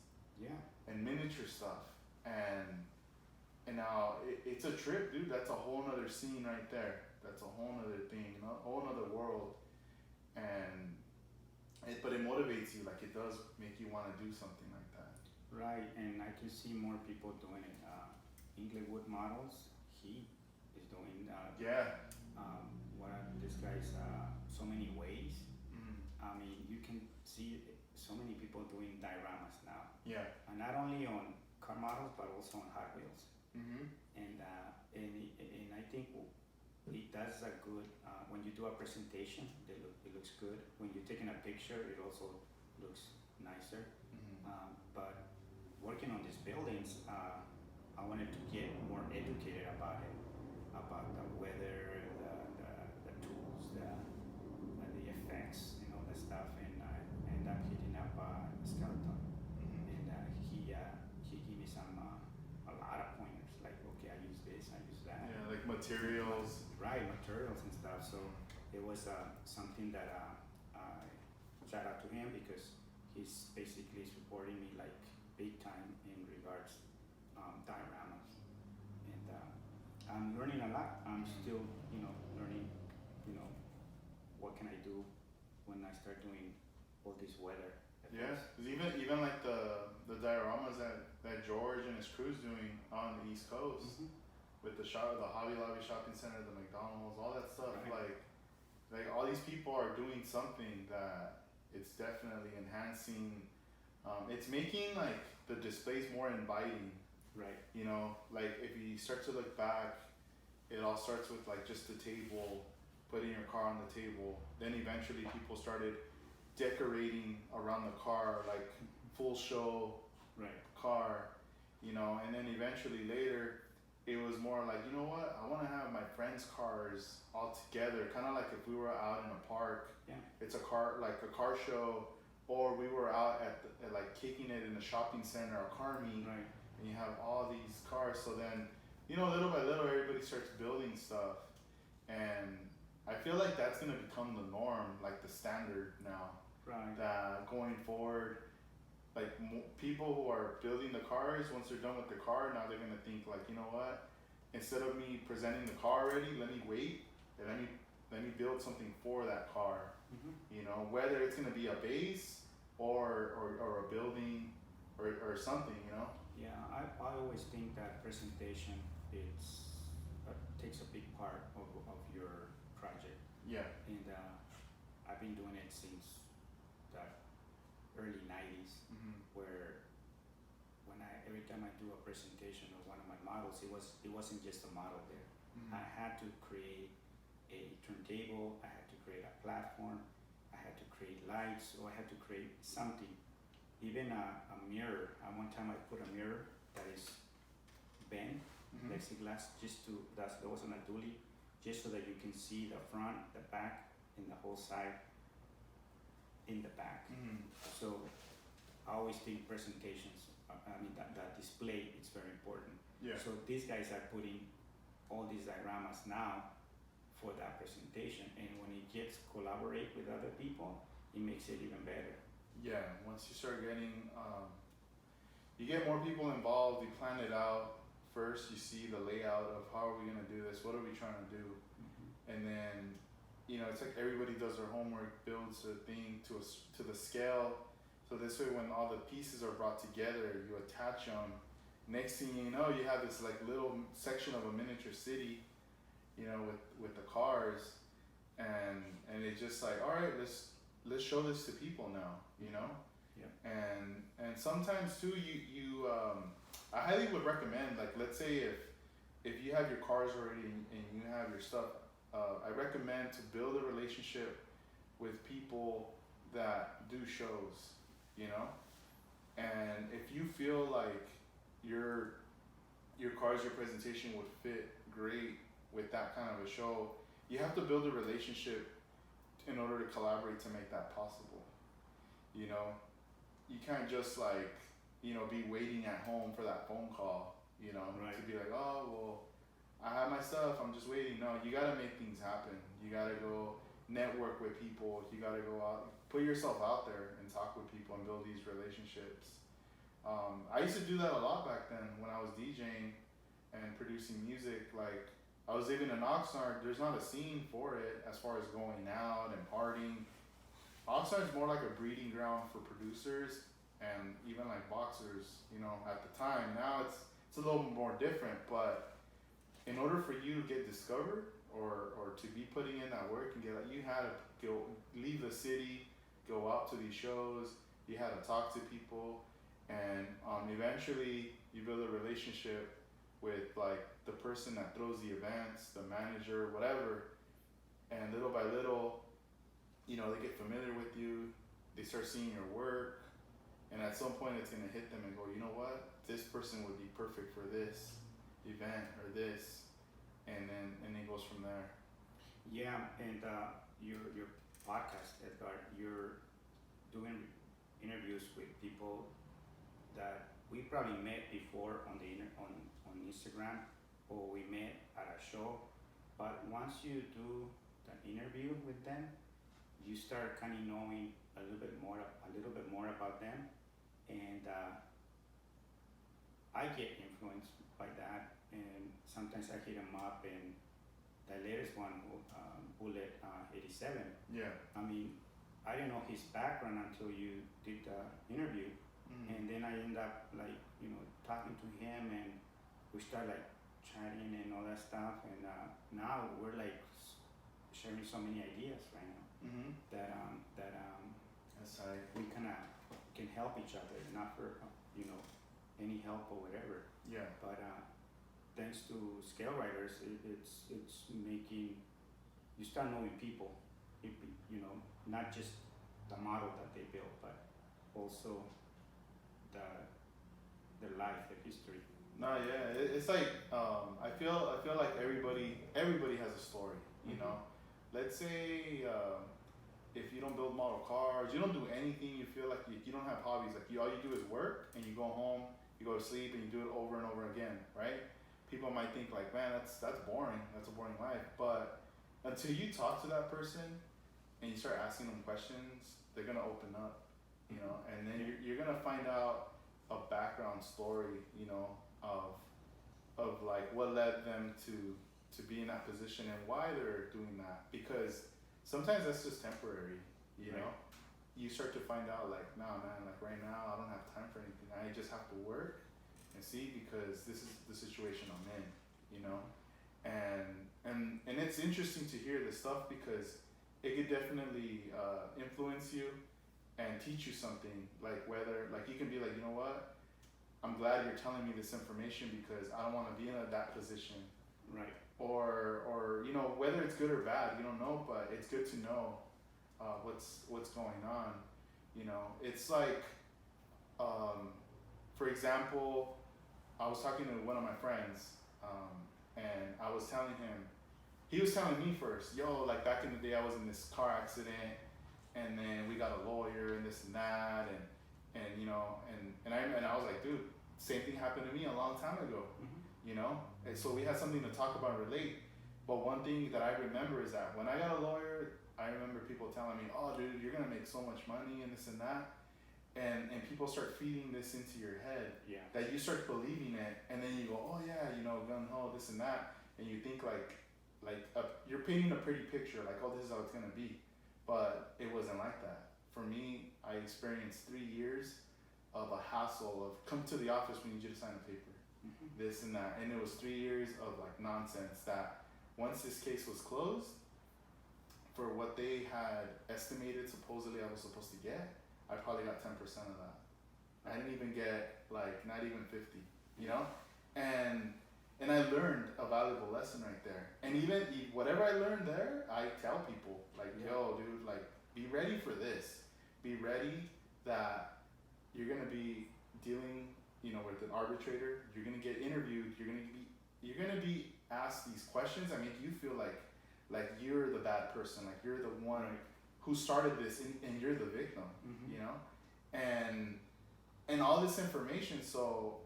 [SPEAKER 1] and miniature stuff, and now it's a trip, dude. That's a whole nother scene right there. That's a whole nother thing, a whole nother world, but it motivates you. Like it does make you want to do something like that.
[SPEAKER 2] Right, and I can see more people doing it. Inglewood Models, he is doing.
[SPEAKER 1] Yeah.
[SPEAKER 2] What are this guy's? So many ways.
[SPEAKER 1] Mm.
[SPEAKER 2] I mean, you can see so many people doing dioramas now,
[SPEAKER 1] Yeah.
[SPEAKER 2] and not only on car models but also on Hot Wheels.
[SPEAKER 1] Mm-hmm.
[SPEAKER 2] And I think it does a good when you do a presentation. It looks good. When you're taking a picture, it also looks nicer.
[SPEAKER 1] Mm-hmm.
[SPEAKER 2] But working on these buildings, I wanted to get more educated about it, about the weather, the tools, the effects, and all that stuff. And I ended up hitting up Skeleton,
[SPEAKER 1] Mm-hmm.
[SPEAKER 2] and he gave me some a lot of pointers. Like, okay, I use this, I use that.
[SPEAKER 1] Yeah, like materials.
[SPEAKER 2] Right, materials and stuff. So it was something that I shout out to him because he's basically supporting me like big time in regards dioramas, and I'm learning a lot. I'm still, learning, what can I do when I start doing all this weather.
[SPEAKER 1] Yeah, 'cause even like the dioramas that George and his crew's doing on the East Coast
[SPEAKER 2] Mm-hmm.
[SPEAKER 1] with the Hobby Lobby shopping center, the McDonald's, all that stuff.
[SPEAKER 2] Right.
[SPEAKER 1] Like all these people are doing something that it's definitely enhancing. It's making like the displays more inviting.
[SPEAKER 2] Right.
[SPEAKER 1] You know, like if you start to look back, it all starts with like just the table, putting your car on the table. Then eventually people started decorating around the car, like full show
[SPEAKER 2] Right.
[SPEAKER 1] car, and then eventually later it was more like, you know what, I want to have my friends' cars all together, kind of like if we were out in a park.
[SPEAKER 2] Yeah.
[SPEAKER 1] It's a car show, or we were out at like kicking it in a shopping center or car meet.
[SPEAKER 2] Right.
[SPEAKER 1] And you have all these cars, so then little by little everybody starts building stuff, and I feel like that's gonna become the norm, like the standard now.
[SPEAKER 2] Right.
[SPEAKER 1] That going forward, like people who are building the cars, once they're done with the car, now they're gonna think like, you know what? Instead of me presenting the car already, let me wait and let me build something for that car.
[SPEAKER 2] Mm-hmm.
[SPEAKER 1] Whether it's gonna be a base or a building or something.
[SPEAKER 2] Yeah, I always think that presentation takes a big part of your project,
[SPEAKER 1] Yeah.
[SPEAKER 2] and I've been doing it since the early '90s,
[SPEAKER 1] Mm-hmm.
[SPEAKER 2] where every time I do a presentation of one of my models, it wasn't just a model there.
[SPEAKER 1] Mm-hmm.
[SPEAKER 2] I had to create a turntable, I had to create a platform, I had to create lights, or I had to create something. Even a mirror. One time I put a mirror that is bent,
[SPEAKER 1] Mm-hmm.
[SPEAKER 2] plexiglass, that was on a dually, just so that you can see the front, the back, and the whole side in the back.
[SPEAKER 1] Mm-hmm.
[SPEAKER 2] So I always think presentations, that display is very important.
[SPEAKER 1] Yeah.
[SPEAKER 2] So these guys are putting all these dioramas now for that presentation, and when it gets collaborate with other people, it makes it even better.
[SPEAKER 1] Yeah, once you start getting, you get more people involved, you plan it out. First, you see the layout of how are we gonna do this, what are we trying to do, and then, it's like everybody does their homework, builds a thing to the scale. So this way, when all the pieces are brought together, you attach them. Next thing you know, you have this like little section of a miniature city, with the cars, and it's just like, all right, let's show this to people now,
[SPEAKER 2] Yeah.
[SPEAKER 1] And sometimes too, you I highly would recommend, like, let's say if you have your cars already and you have your stuff, I recommend to build a relationship with people that do shows, and if you feel like your cars, your presentation would fit great with that kind of a show, you have to build a relationship in order to collaborate to make that possible. You can't just like, be waiting at home for that phone call,
[SPEAKER 2] Right.
[SPEAKER 1] to be like, oh, well, I have my stuff, I'm just waiting. No, you gotta make things happen. You gotta go network with people. You gotta go out, put yourself out there and talk with people and build these relationships. I used to do that a lot back then when I was DJing and producing music. Like, I was living in Oxnard, there's not a scene for it as far as going out and partying. Oxnard's more like a breeding ground for producers and even like boxers, you know, at the time. Now it's a little more different, but in order for you to get discovered or to be putting in that work and get like, you had to go leave the city, go out to these shows, you had to talk to people, and eventually you build a relationship with like the person that throws the events, the manager, whatever, and little by little, you know, they get familiar with you, they start seeing your work, and at some point it's gonna hit them and go, you know what, this person would be perfect for this event or this, and it goes from there.
[SPEAKER 2] Yeah, and your podcast, Edgar, you're doing interviews with people that we probably met before on on Instagram, or we met at a show, but once you do the interview with them, you start kind of knowing a little bit more about them, and I get influenced by that, and sometimes I hit them up, and the latest one, Bullet 87.
[SPEAKER 1] Yeah.
[SPEAKER 2] I mean, I didn't know his background until you did the interview, and then I end up like, you know, talking to him, and we start like chatting and all that stuff, and now we're like sharing so many ideas right now that
[SPEAKER 1] That's right.
[SPEAKER 2] we kind of can help each other, not for you know, any help or whatever,
[SPEAKER 1] Yeah.
[SPEAKER 2] but thanks to ScaleRiders, it's making you start knowing people, you know, not just the model that they built, but also their life, their history.
[SPEAKER 1] No, yeah, it's like I feel like everybody has a story, you know. Let's say if you don't build model cars, you don't do anything. You feel like you don't have hobbies. Like all you do is work, and you go home, you go to sleep, and you do it over and over again, right? People might think like, man, that's boring. That's a boring life. But until you talk to that person and you start asking them questions, they're gonna open up, you know, and then you're gonna find out a background story, you know, of like what led them to be in that position and why they're doing that. Because sometimes that's just temporary, you know. You start to find out like, nah, man, like right now I don't have time for anything. I just have to work and see, because this is the situation I'm in, you know. And it's interesting to hear this stuff, because it could definitely influence you and teach you something. Like whether, like you can be like, you know what, I'm glad you're telling me this information because I don't want to be in that position.
[SPEAKER 2] Right.
[SPEAKER 1] Or you know, whether it's good or bad, you don't know, but it's good to know what's going on. You know, it's like, for example, I was talking to one of my friends, and I was telling him, he was telling me first, yo, like back in the day I was in this car accident, and then we got a lawyer and this and that, and you know, and I was like, dude, same thing happened to me a long time ago, you know, and so we had something to talk about and relate. But one thing that I remember is that when I got a lawyer, I remember people telling me, oh dude, you're gonna make so much money and this and that, and people start feeding this into your head, that you start believing it, and then you go, oh yeah, you know, gun ho, this and that, and you think like you're painting a pretty picture, like, oh, this is how it's gonna be, but it wasn't like that. For me, I experienced 3 years of a hassle of come to the office, we need you to sign a paper, this and that, and it was 3 years of like nonsense that once this case was closed, for what they had estimated supposedly I was supposed to get, I probably got 10% of that. I didn't even get like not even 50, you know, and I learned a valuable lesson right there. And even whatever I learned there, I tell people like, yo, dude, like be ready for this. Be ready that you're gonna be dealing, you know, with an arbitrator. You're gonna get interviewed. You're gonna be asked these questions that make you feel like you're the bad person, like you're the one who started this, and you're the victim, you know, and all this information. So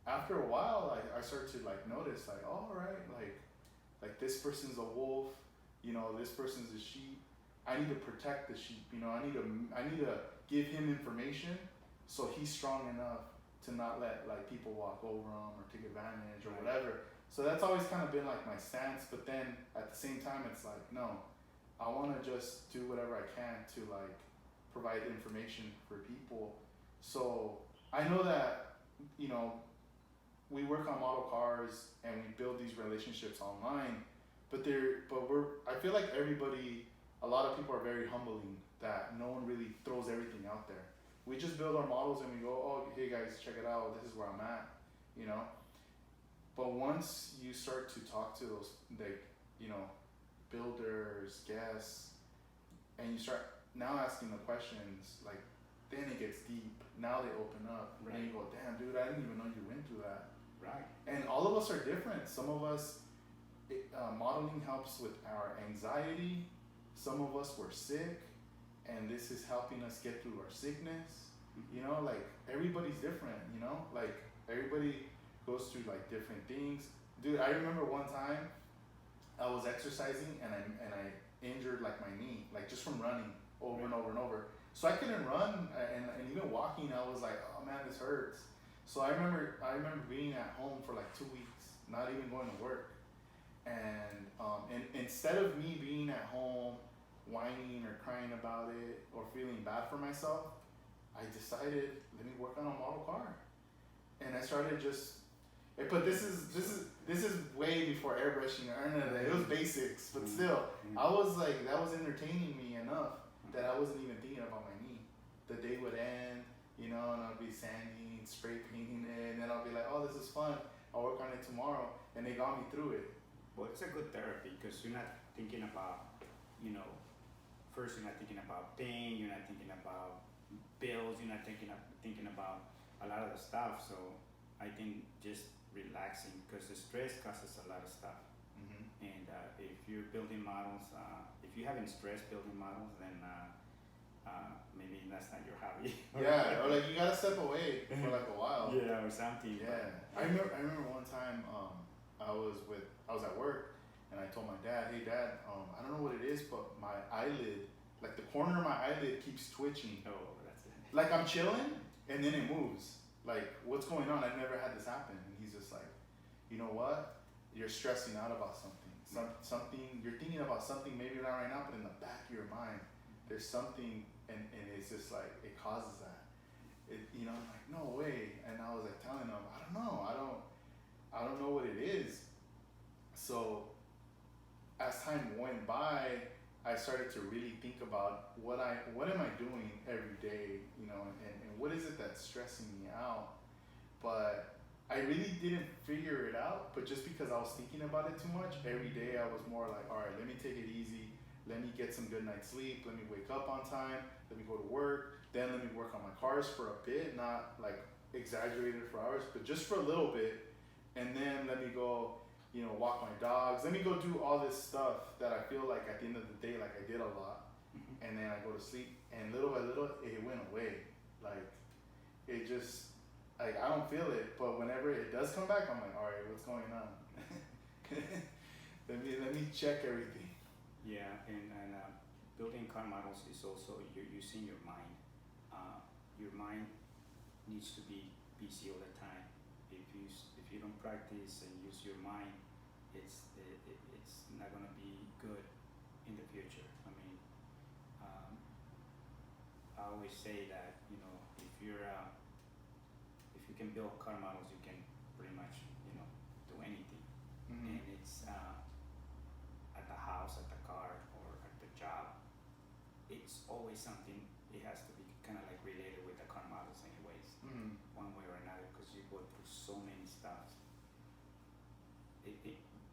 [SPEAKER 1] after a while, I started to like notice like, oh, all right, like this person's a wolf, you know, this person's a sheep. I need to protect the sheep, you know. I need to give him information so he's strong enough to not let like people walk over him or take advantage or whatever. So that's always kind of been like my stance. But then at the same time, it's like, no, I want to just do whatever I can to like provide information for people So I know that, you know, we work on model cars and we build these relationships online, I feel like a lot of people are very humbling that no one really throws everything out there. We just build our models and we go, oh, hey guys, check it out. This is where I'm at, you know. But once you start to talk to those, like, you know, builders, guests, and you start now asking the questions, like, then it gets deep. Now they open up,
[SPEAKER 2] Right.
[SPEAKER 1] and you go, damn, dude, I didn't even know you went through that.
[SPEAKER 2] Right.
[SPEAKER 1] And all of us are different. Some of us, modeling helps with our anxiety. Some of us were sick, and this is helping us get through our sickness.
[SPEAKER 2] Mm-hmm.
[SPEAKER 1] You know, like, everybody's different, you know? Like, everybody goes through, like, different things. Dude, I remember one time I was exercising and I injured, like, my knee, like, just from running over and over and over. So I couldn't run, and even walking, I was like, oh man, this hurts. So I remember being at home for like 2 weeks, not even going to work. And instead of me being at home whining or crying about it or feeling bad for myself, I decided, let me work on a model car. And I started but this is way before airbrushing or any of that. It was basics, but still, I was like, that was entertaining me enough that I wasn't even thinking about my knee. The day would end, you know, and I'd be sanding, spray painting it, and then I'll be like, oh, this is fun. I'll work on it tomorrow, and they got me through it.
[SPEAKER 2] Well, it's a good therapy because you're not thinking about, you know, first you're not thinking about pain, you're not thinking about bills, you're not thinking about a lot of the stuff. So I think just relaxing, because the stress causes a lot of stuff.
[SPEAKER 1] Mm-hmm.
[SPEAKER 2] And if you're building models, if you're having stress building models, then maybe that's not your hobby.
[SPEAKER 1] Yeah, or like you gotta step away for like a while.
[SPEAKER 2] Yeah, or something.
[SPEAKER 1] Yeah, I remember one time I was at work and I told my dad, hey dad, I don't know what it is, but my eyelid, like the corner of my eyelid keeps twitching.
[SPEAKER 2] Oh, that's it.
[SPEAKER 1] Like I'm chilling and then it moves. Like, what's going on? I've never had this happen. And he's just like, you know what? You're stressing out about something. Something you're thinking about something, maybe not right now, but in the back of your mind, there's something, and it's just like it causes that. You know, I'm like, no way. And I was like telling him, I don't know, I don't know what it is. So as time went by, I started to really think about what am I doing every day, you know, and what is it that's stressing me out. But I really didn't figure it out, but just because I was thinking about it too much, every day I was more like, all right, let me take it easy. Let me get some good night's sleep. Let me wake up on time. Let me go to work. Then let me work on my cars for a bit, not like exaggerated for hours, but just for a little bit. And then let me go, you know, walk my dogs. Let me go do all this stuff that I feel like at the end of the day, like I did a lot.
[SPEAKER 2] Mm-hmm.
[SPEAKER 1] And then I go to sleep, and little by little, it went away. Like, it just, like, I don't feel it, but whenever it does come back, I'm like, all right, what's going on? let me check everything.
[SPEAKER 2] Yeah, and building car models is also you're using your mind. Your mind needs to be busy all the time. If you don't practice and use your mind, it's not gonna be good in the future. I mean, I always say that, you know, if you can build car models, you can pretty much, you know, do anything.
[SPEAKER 1] Mm-hmm.
[SPEAKER 2] And it's at the house, at the car, or at the job. It's always something. It has to be kind of like related with the car models, anyways,
[SPEAKER 1] Mm-hmm.
[SPEAKER 2] one way or another, because you go through so many stuff.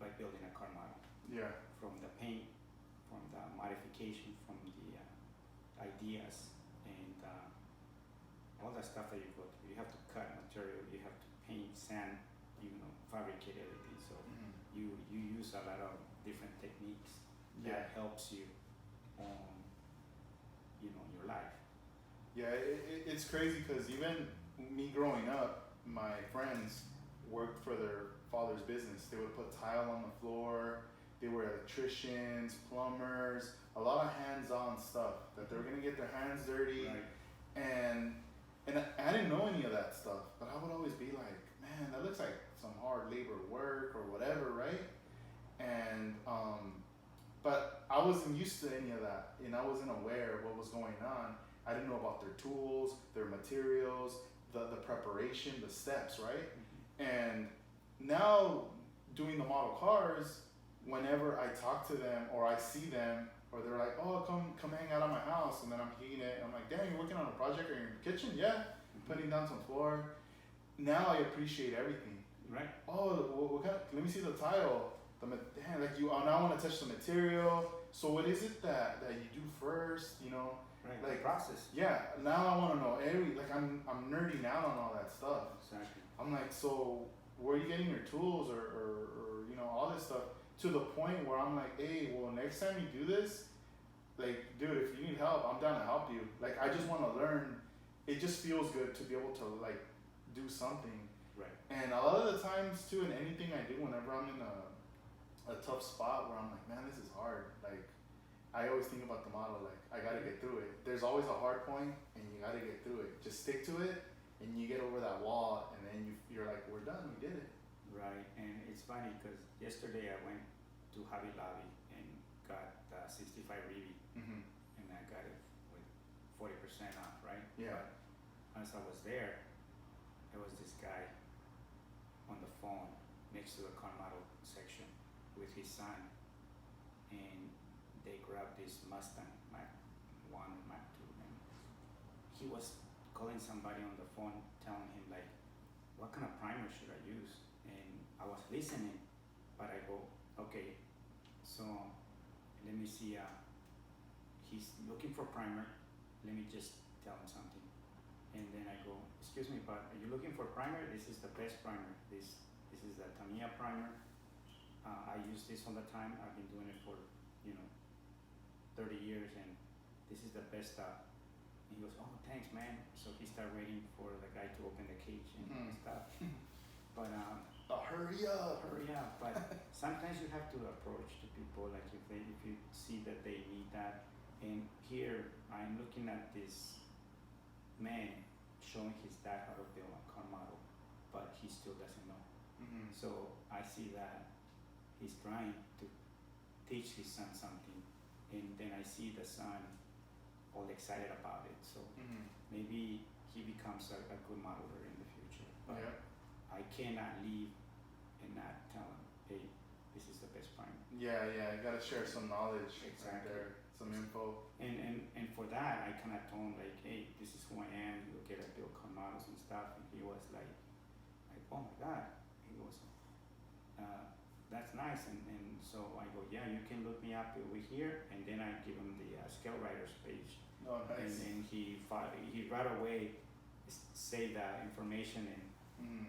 [SPEAKER 2] By building a car model,
[SPEAKER 1] Yeah.
[SPEAKER 2] from the paint, from the modification, from the ideas, and all the stuff that you go through. You have to cut material, you have to paint, sand, you know, fabricate everything. So
[SPEAKER 1] Mm-hmm.
[SPEAKER 2] you use a lot of different techniques
[SPEAKER 1] Yeah.
[SPEAKER 2] that helps you on, you know, your life.
[SPEAKER 1] Yeah, it's crazy because even me growing up, my friends worked for their father's business. They would put tile on the floor. They were electricians, plumbers, a lot of hands-on stuff that they were gonna get their hands dirty.
[SPEAKER 2] Right.
[SPEAKER 1] And I didn't know any of that stuff, but I would always be like, man, that looks like some hard labor work or whatever, right? And but I wasn't used to any of that, and I wasn't aware of what was going on. I didn't know about their tools, their materials, the preparation, the steps, right? And now doing the model cars, whenever I talk to them or I see them, or they're like, oh, come hang out at my house, and then I'm heating it, and I'm like, damn, you're working on a project or in your kitchen? Yeah, putting down some floor. Now I appreciate everything.
[SPEAKER 2] Right.
[SPEAKER 1] Oh, what kind? Let me see the tile. Damn, like you. Now I want to touch the material. So what is it that you do first? You know,
[SPEAKER 2] Right.
[SPEAKER 1] like
[SPEAKER 2] The process.
[SPEAKER 1] yeah. Now I want to know I'm nerding out on all that stuff.
[SPEAKER 2] Exactly.
[SPEAKER 1] I'm like, so where are you getting your tools or you know all this stuff to the point where I'm like, hey, well next time you do this, like dude, if you need help, I'm down to help you. Like I just want to learn. It just feels good to be able to like do something.
[SPEAKER 2] Right.
[SPEAKER 1] And a lot of the times too, in anything I do, whenever I'm in a tough spot where I'm like, man, this is hard. Like, I always think about the model. Like, I gotta get through it. There's always a hard point, and you gotta get through it. Just stick to it, and you get over that wall, and then you're like, we're done. We did it.
[SPEAKER 2] Right. And it's funny because yesterday I went to Hobby Lobby and got 65 Reeve, and I got it with 40% off. Right.
[SPEAKER 1] Yeah.
[SPEAKER 2] But as I was there was this guy on the phone next to the car model section with his son, and they grabbed this Mustang Mach 1 or Mach 2, and he was calling somebody on the phone telling him like, what kind of primer should I use? And I was listening, but I go, okay, so let me see, he's looking for primer, let me just tell him something. And then I go, excuse me, but are you looking for primer? This is the best primer. This is the Tamiya primer. I use this all the time. I've been doing it for 30 years, and this is the best stuff. And he goes, oh, thanks, man. So he started waiting for the guy to open the cage and stuff. But
[SPEAKER 1] Hurry up.
[SPEAKER 2] But sometimes you have to approach to people like if you see that they need that. And here I'm looking at this man showing his dad how to build a car model, but he still doesn't know. So I see that he's trying to teach his son something, and then I see the son all excited about it. So maybe he becomes a good modeler in the future. But
[SPEAKER 1] Yeah.
[SPEAKER 2] I cannot leave and not tell him, hey, this is the best primer.
[SPEAKER 1] Yeah. You gotta share some knowledge.
[SPEAKER 2] Exactly.
[SPEAKER 1] Right there. Some info.
[SPEAKER 2] And for that, I kind of told him like, hey, this is who I am. Look at I build car models and stuff. And he was like, oh my God. He goes, that's nice. And so I go, yeah, you can look me up over here. And then I give him the ScaleRiders page.
[SPEAKER 1] Oh, nice.
[SPEAKER 2] And then he right away saved that information, and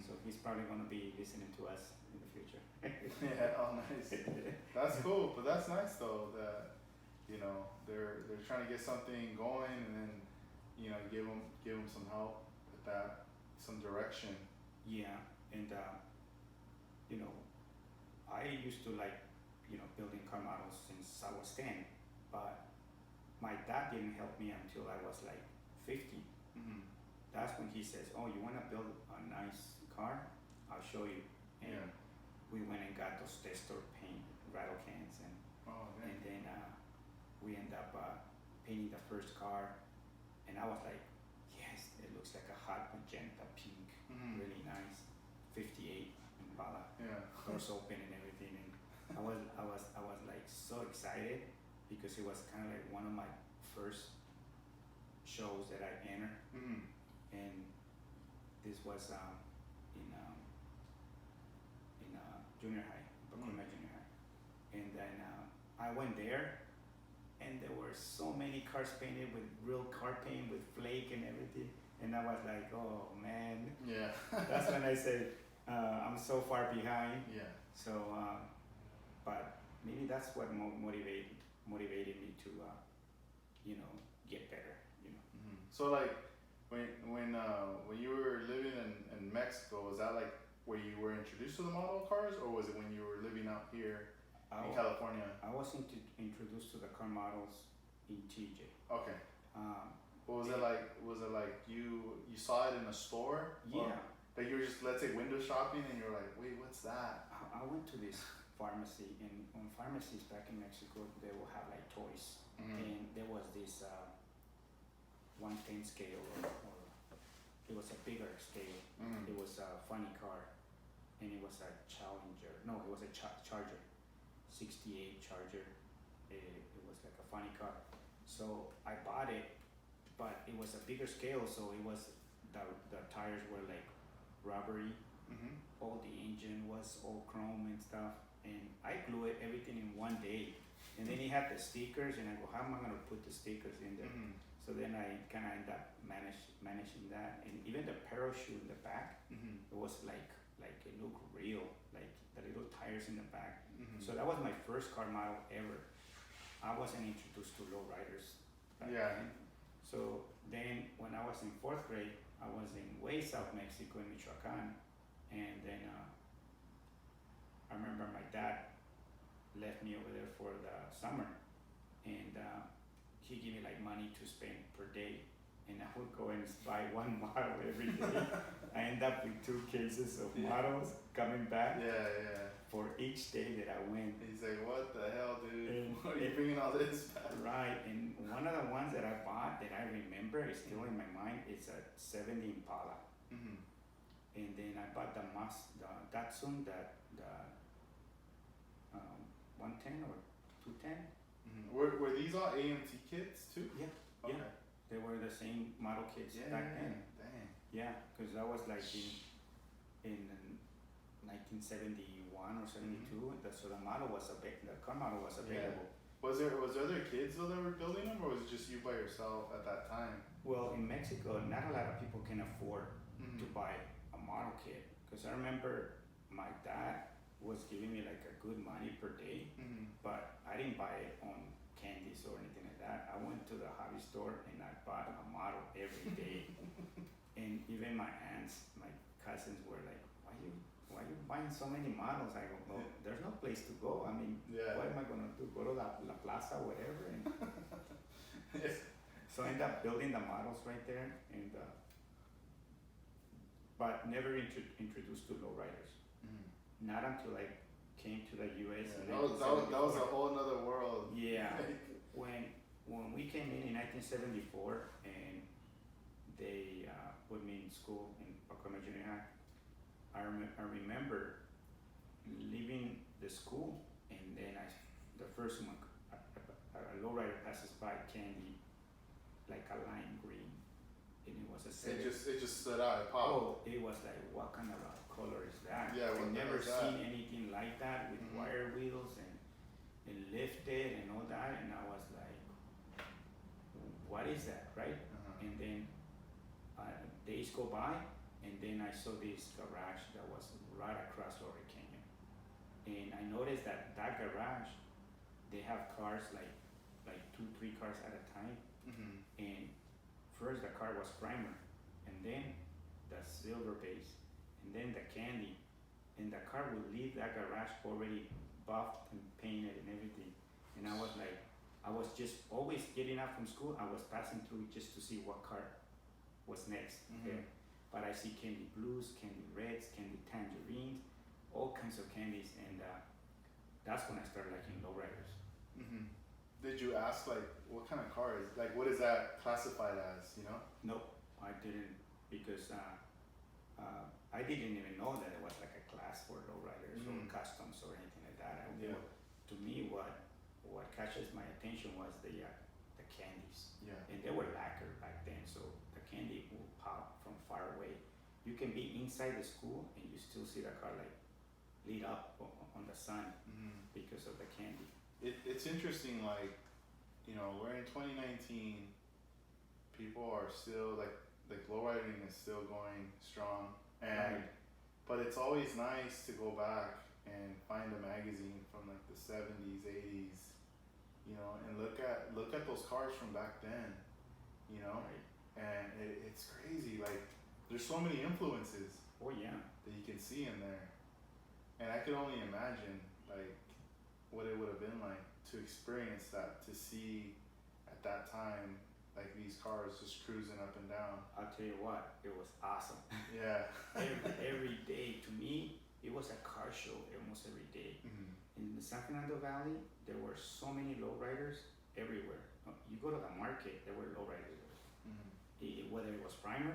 [SPEAKER 2] so he's probably going to be listening to us in the future.
[SPEAKER 1] Yeah. Oh, nice. That's cool, but that's nice though that they're trying to get something going, and then give them some help with that, some direction.
[SPEAKER 2] Yeah, and I used to like building car models since I was 10, but my dad didn't help me until I was like 50. That's when he says, oh, you want to build a nice car? I'll show you. And we went and got those tester paint rattle cans, and then we ended up painting the first car, and I was like, yes, it looks like a hot magenta pink, really nice, 58 Impala, doors open and everything, and I was like so excited because it was kind of like one of my first shows that I entered, and this was in junior high, Pacoima Junior High, and then I went there, and there were so many cars painted with real car paint with flake and everything, and I was like, oh man, that's when I said I'm so far behind. So but maybe that's what motivated me to get better.
[SPEAKER 1] So like when you were living in Mexico, was that like where you were introduced to the model cars, or was it when you were living out here in California?
[SPEAKER 2] I was introduced to the car models in TJ.
[SPEAKER 1] Okay. What was it like? Was it like you saw it in a store?
[SPEAKER 2] Yeah.
[SPEAKER 1] Like you were just, let's say, window shopping, and you're like, wait, what's that?
[SPEAKER 2] I went to this pharmacy, and on pharmacies back in Mexico, they will have like toys, and there was this 110 scale or it was a bigger scale. It was a funny car, and it was a Challenger. No, it was a Charger, 68 Charger. It was like a funny car. So I bought it, but it was a bigger scale, so it was the tires were like rubbery. All the engine was all chrome and stuff, and I glue it everything in one day. And then he had the stickers, and I go, how am I gonna put the stickers in there? So then I kind of end up managing that, and even the parachute in the back, it was like it looked real, like the little tires in the back. So that was my first car model ever. I wasn't introduced to lowriders back then. So then when I was in 4th grade, I was in way South Mexico in Michoacan, and then I remember my dad left me over there for the summer, and he gave me like money to spend per day, and I would go and buy one model every day. I end up with 2 cases of models coming back for each day that I went.
[SPEAKER 1] He's like, what the hell, dude?
[SPEAKER 2] And
[SPEAKER 1] Why are you bringing all this back?
[SPEAKER 2] Right, and one of the ones that I bought that I remember is still in my mind. It's a 70 Impala, and then I bought the Datsun, the 110 or 210.
[SPEAKER 1] Were these all AMT kits too?
[SPEAKER 2] Yeah,
[SPEAKER 1] okay.
[SPEAKER 2] yeah. They were the same model kits back then.
[SPEAKER 1] Dang.
[SPEAKER 2] Yeah, because that was like in 1971 or 72. So the model was the car model was available.
[SPEAKER 1] Was there other kids though that were building them, or was it just you by yourself at that time?
[SPEAKER 2] Well, in Mexico, not a lot of people can afford to buy a model kit. Because I remember my dad was giving me like a good money per day, but I didn't buy it on candies or anything like that. I went to the hobby store and I bought a model every day. And even my aunts, my cousins were like, why you buying so many models? I go, well, there's no place to go. I mean, what am I gonna do? Go to La Plaza, whatever? And so I ended up building the models right there, and but never introduced to lowriders. Not until I came to the U.S.
[SPEAKER 1] That was a whole nother world.
[SPEAKER 2] Yeah, when we came in 1974, and they put me in school in Pacoima Junior High, I remember leaving the school, and then the first one, a lowrider passes by, candy, like a lime green, and it was a
[SPEAKER 1] It just stood out. It popped.
[SPEAKER 2] Oh, it was like, what kind of a color is that?
[SPEAKER 1] Yeah,
[SPEAKER 2] I've never
[SPEAKER 1] that?
[SPEAKER 2] seen anything like that with wire wheels and lifted and all that, and I was like, what is that, right? And then days go by, and then I saw this garage that was right across Lowrider Canyon, and I noticed that garage, they have cars like 2-3 cars at a time, and first the car was primer, and then the silver base, and then the candy, and the car would leave that garage already buffed and painted and everything. And I was like, I was just always getting out from school, I was passing through just to see what car was next. Okay? But I see candy blues, candy reds, candy tangerines, all kinds of candies, and that's when I started liking lowriders.
[SPEAKER 1] Did you ask like what kind of car is, like what is that classified as, you know?
[SPEAKER 2] Nope, I didn't, because I didn't even know that it was like a class for lowriders or customs or anything like that. To me, what catches my attention was the candies. And they were lacquer back then, so the candy will pop from far away. You can be inside the school and you still see the car like lit up on the sun because of the candy.
[SPEAKER 1] It's interesting, like, you know, we're in 2019, people are still like lowriding is still going strong, and but it's always nice to go back and find a magazine from like the 70s, 80s, you know, and look at those cars from back then, you know, and it's crazy, like there's so many influences that you can see in there, and I could only imagine like what it would have been like to experience that, to see at that time like these cars just cruising up and down.
[SPEAKER 2] I'll tell you what, it was awesome.
[SPEAKER 1] Yeah.
[SPEAKER 2] every day, to me, it was a car show almost every day. In the San Fernando Valley, there were so many lowriders everywhere. You go to the market, there were lowriders Whether it was primer,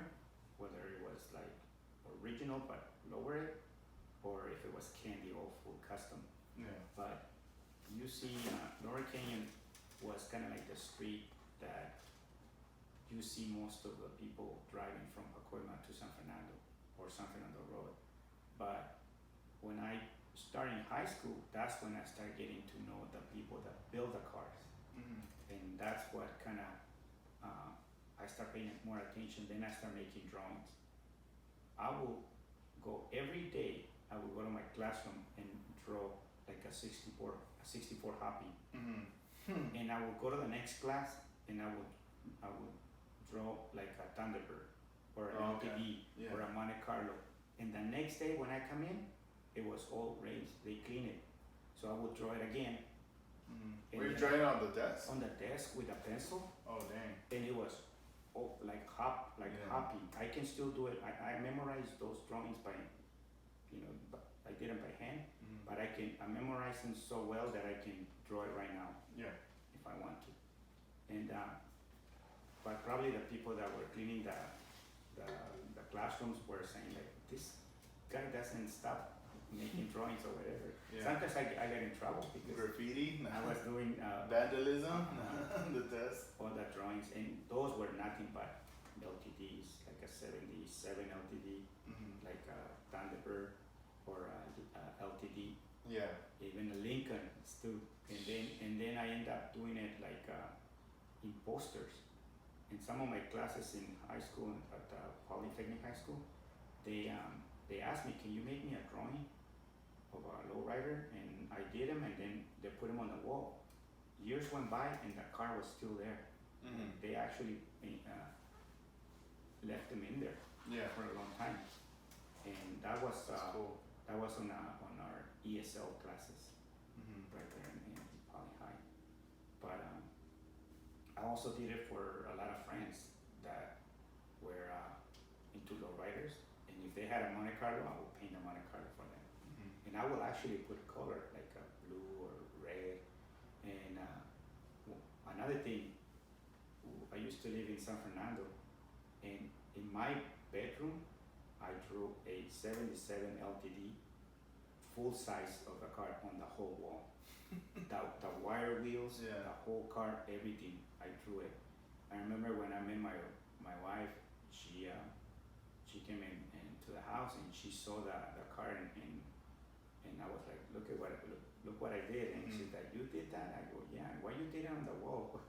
[SPEAKER 2] whether it was like original but lower it, or if it was candy or full custom.
[SPEAKER 1] Yeah.
[SPEAKER 2] But you see, Laurel Canyon was kind of like the street that you see most of the people driving from Pacoima to San Fernando or San Fernando Road. But when I started in high school, that's when I started getting to know the people that build the cars. And that's what kind of, I start paying more attention. Then I start making drawings. I will go every day, I will go to my classroom and draw like a 64 Hoppy. And I will go to the next class and I will draw like a Thunderbird or an LTD or a Monte Carlo. And the next day when I come in, it was all raised. They clean it. So I will draw it again.
[SPEAKER 1] Were you drawing on the desk?
[SPEAKER 2] On the desk with a pencil.
[SPEAKER 1] Oh dang.
[SPEAKER 2] And it was Hoppy. I can still do it. I memorized those drawings by, I did them by hand, but I memorize them so well that I can draw it right now.
[SPEAKER 1] Yeah.
[SPEAKER 2] If I want to. And but probably the people that were cleaning the classrooms were saying like, this guy doesn't stop making drawings or whatever.
[SPEAKER 1] Yeah.
[SPEAKER 2] Sometimes I get in trouble because
[SPEAKER 1] graffiti.
[SPEAKER 2] I was doing
[SPEAKER 1] vandalism. The desk.
[SPEAKER 2] All the drawings, and those were nothing but LTDs, like a 77 LTD, like a Thunderbird or a LTD.
[SPEAKER 1] Yeah.
[SPEAKER 2] Even a Lincoln too. And then I end up doing it like in posters. In some of my classes in high school at Polytechnic High School, they asked me, can you make me a drawing of a Lowrider? And I did them, and then they put them on the wall. Years went by, and the car was still there. They actually left them in there for a long time, and that was
[SPEAKER 1] cool.
[SPEAKER 2] That was on our ESL classes right there in Poly High. But I also did it for a lot of friends that were into Lowriders, and if they had a Monte Carlo, I would paint a Monte Carlo for them. And I will actually put color like a blue or red. And another thing, I used to live in San Fernando, and in my bedroom, I drew a 77 LTD, full size of the car on the whole wall. the wire wheels, the whole car, everything, I drew it. I remember when I met my wife, she came into the house and she saw the car and I was like, look what I did. And she's like, you did that? I go, yeah. Why you did it on the wall?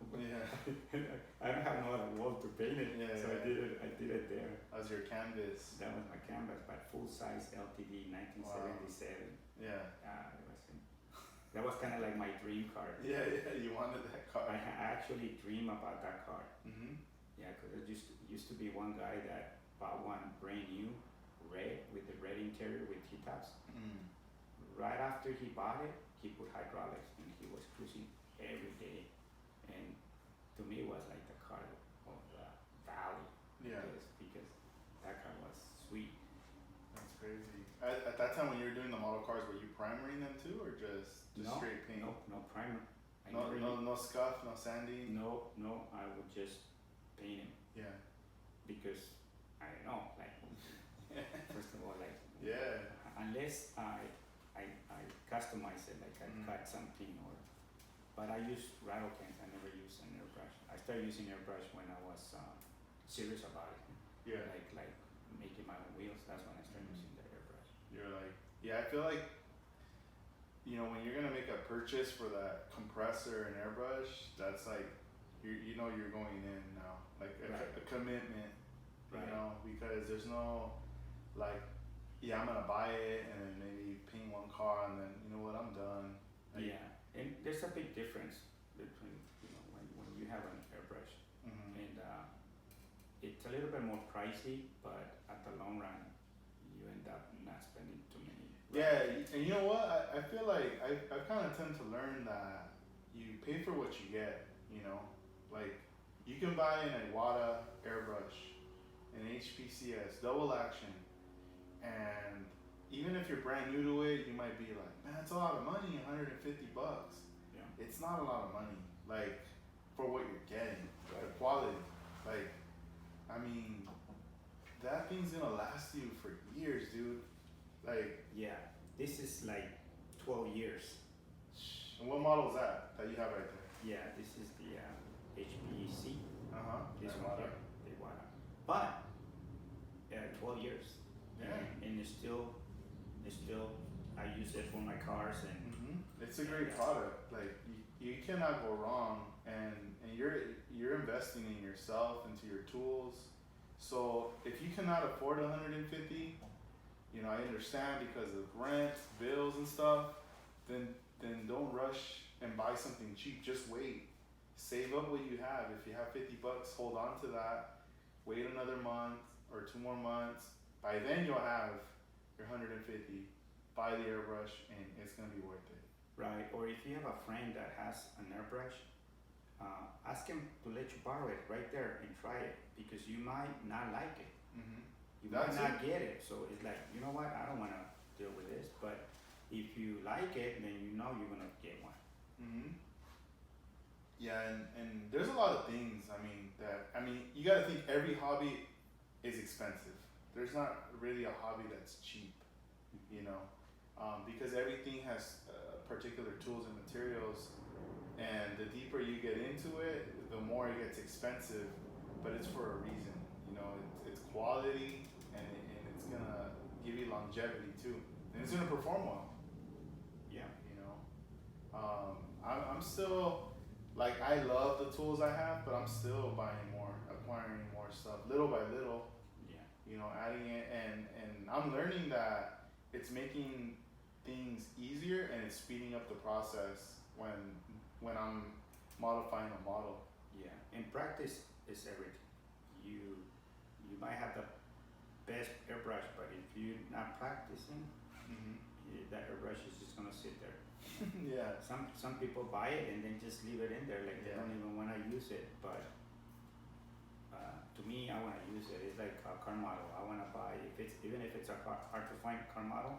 [SPEAKER 2] I don't have no other wall to paint it, so I did it there.
[SPEAKER 1] That was your canvas.
[SPEAKER 2] That was my canvas, but full size LTD, 1977.
[SPEAKER 1] Wow. Yeah.
[SPEAKER 2] That was kind of like my dream car.
[SPEAKER 1] Yeah, you wanted that car.
[SPEAKER 2] I actually dream about that car. Yeah, because there used to be one guy that bought one brand new, red, with the red interior with heat tops. Right after he bought it, he put hydraulics and he was cruising every day. And to me, it was like the car of the valley.
[SPEAKER 1] Yeah.
[SPEAKER 2] Because that car was sweet.
[SPEAKER 1] That's crazy. At that time when you were doing the model cars, were you primering them too, or just straight paint?
[SPEAKER 2] No primer.
[SPEAKER 1] No scuff, no sanding?
[SPEAKER 2] No, I would just paint them.
[SPEAKER 1] Yeah.
[SPEAKER 2] Because, I don't know, like, first of all, like, unless I customize it, like I cut something but I use rattle cans, I never use an airbrush. I started using airbrush when I was serious about it.
[SPEAKER 1] Yeah.
[SPEAKER 2] Like making my own wheels, that's when I started using the airbrush.
[SPEAKER 1] You're like, I feel like, when you're gonna make a purchase for that compressor and airbrush, that's like, you're going in now, like a commitment, because there's no, like, I'm gonna buy it and then maybe paint one car and then, you know what, I'm done. Like,
[SPEAKER 2] and there's a big difference between, when you have an airbrush and it's a little bit more pricey, but at the long run, you end up not spending too many.
[SPEAKER 1] Yeah, and you know what? I feel like I kind of tend to learn that you pay for what you get, Like, you can buy an Iwata airbrush, an HPCS, double action, and even if you're brand new to it, you might be like, man, it's a lot of money, $150. Yeah. It's not a lot of money, like, for what you're getting, the quality. Like, I mean, that thing's gonna last you for years, dude. Like,
[SPEAKER 2] Yeah, this is like 12 years.
[SPEAKER 1] and what model is that you have right there?
[SPEAKER 2] Yeah, this is the HPC. This one
[SPEAKER 1] Armando.
[SPEAKER 2] here, the Iguana. But 12 years.
[SPEAKER 1] Yeah.
[SPEAKER 2] And it's still, I use it for my cars and.
[SPEAKER 1] It's a great product. Like you cannot go wrong, and you're investing in yourself, into your tools. So if you cannot afford 150, I understand because of rent, bills, and stuff. Then don't rush and buy something cheap. Just wait. Save up what you have. If you have $50, hold on to that. Wait another month or 2 more months. By then you'll have your 150. Buy the airbrush, and it's gonna be worth it.
[SPEAKER 2] Right, or if you have a friend that has an airbrush, ask him to let you borrow it right there and try it, because you might not like it. You might not get it. So it's like, you know what, I don't want to deal with this. But if you like it, then you know you're gonna get one.
[SPEAKER 1] Yeah, and there's a lot of things. You gotta think every hobby is expensive. There's not really a hobby that's cheap, because everything has particular tools and materials, and the deeper you get into it, the more it gets expensive. But it's for a reason. It's quality, and it's gonna give you longevity too, and it's gonna perform well.
[SPEAKER 2] Yeah.
[SPEAKER 1] I'm still, like, I love the tools I have, but I'm still buying more, acquiring more stuff, little by little.
[SPEAKER 2] Yeah.
[SPEAKER 1] Adding it, and I'm learning that it's making things easier, and it's speeding up the process when I'm modifying a model.
[SPEAKER 2] Yeah, and practice is everything. You might have the best airbrush, but if you're not practicing, that airbrush is just gonna sit there.
[SPEAKER 1] Yeah.
[SPEAKER 2] Some people buy it and then just leave it in there, like they don't even want to use it. But to me, I want to use it. It's like a car model. I want to buy, even if it's a hard to find car model,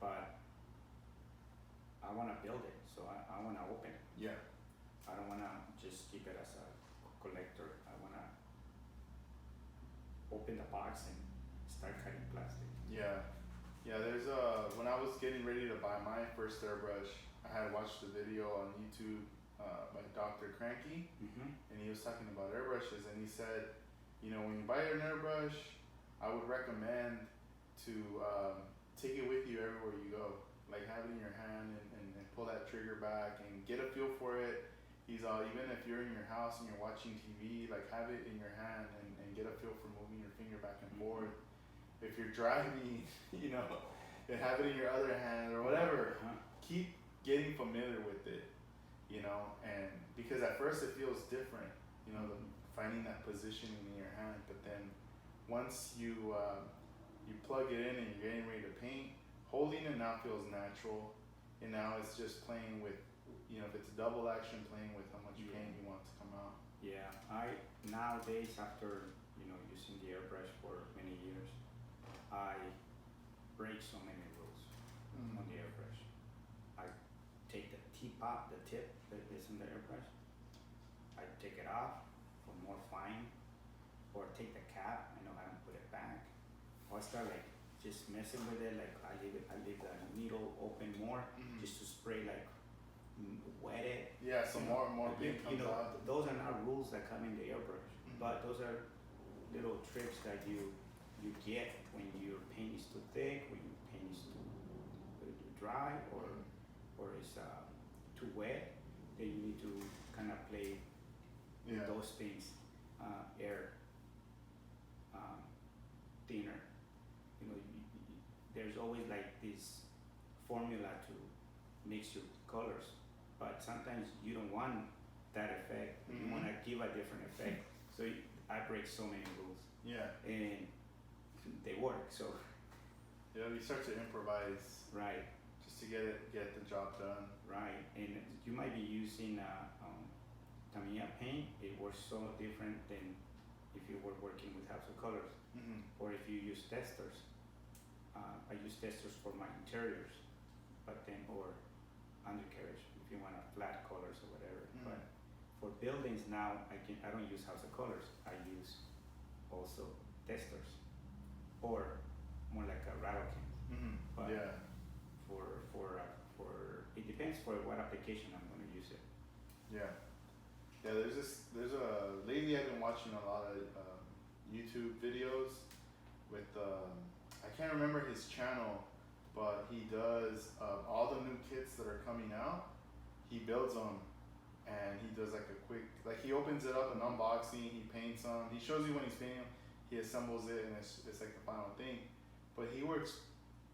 [SPEAKER 2] but I want to build it, so I want to open it.
[SPEAKER 1] Yeah.
[SPEAKER 2] I don't want to just keep it as a collector. I want to open the box and start cutting plastic.
[SPEAKER 1] Yeah. There's when I was getting ready to buy my first airbrush, I had watched a video on YouTube by Dr. Cranky, and he was talking about airbrushes, and he said, when you buy an airbrush, I would recommend to take it with you everywhere you go. Like, have it in your hand and pull that trigger back and get a feel for it. He's even if you're in your house and you're watching TV, like, have it in your hand and get a feel for moving your finger back and forth. If you're driving, and have it in your other hand or whatever. Keep getting familiar with it, and because at first it feels different, finding that positioning in your hand. But then once you plug it in and you're getting ready to paint, holding it now feels natural, and now it's just playing with, if it's a double action, playing with how much paint you want to come out.
[SPEAKER 2] Yeah, I nowadays, after using the airbrush for many years, I break so many rules on the airbrush. I take the tip that is in the airbrush, I take it off for more fine, or take the cap, I know how to put it back, or I start like just messing with it, like I leave the needle open more, just to spray, like wet it.
[SPEAKER 1] Yeah, so more paint comes out.
[SPEAKER 2] Those are not rules that come in the airbrush, but those are little tricks that you get when your paint is too thick, when your paint is too dry, or is too wet. Then you need to kind of play with those things. Air, thinner. There's always like this formula to mix your colors, but sometimes you don't want that effect. You want to give a different effect. So I break so many rules.
[SPEAKER 1] Yeah.
[SPEAKER 2] And they work. So.
[SPEAKER 1] Yeah, you start to improvise.
[SPEAKER 2] Right.
[SPEAKER 1] Just to get the job done.
[SPEAKER 2] Right, and you might be using Tamiya paint. It works so different than if you were working with House of Colors, or if you use testers. I use testers for my interiors, but then or undercarriage if you want a flat colors or whatever. But for buildings now, I don't use House of Colors. I use also testers, or more like a rattle can.
[SPEAKER 1] Mm-hmm.
[SPEAKER 2] But
[SPEAKER 1] Yeah.
[SPEAKER 2] for it depends for what application I'm going to use it.
[SPEAKER 1] Yeah. Yeah, there's a lately I've been watching a lot of YouTube videos with I can't remember his channel, but he does all the new kits that are coming out. He builds them, and he does like a quick, like he opens it up, an unboxing. He paints them. He shows you when he's painting them. He assembles it, and it's like the final thing. But he works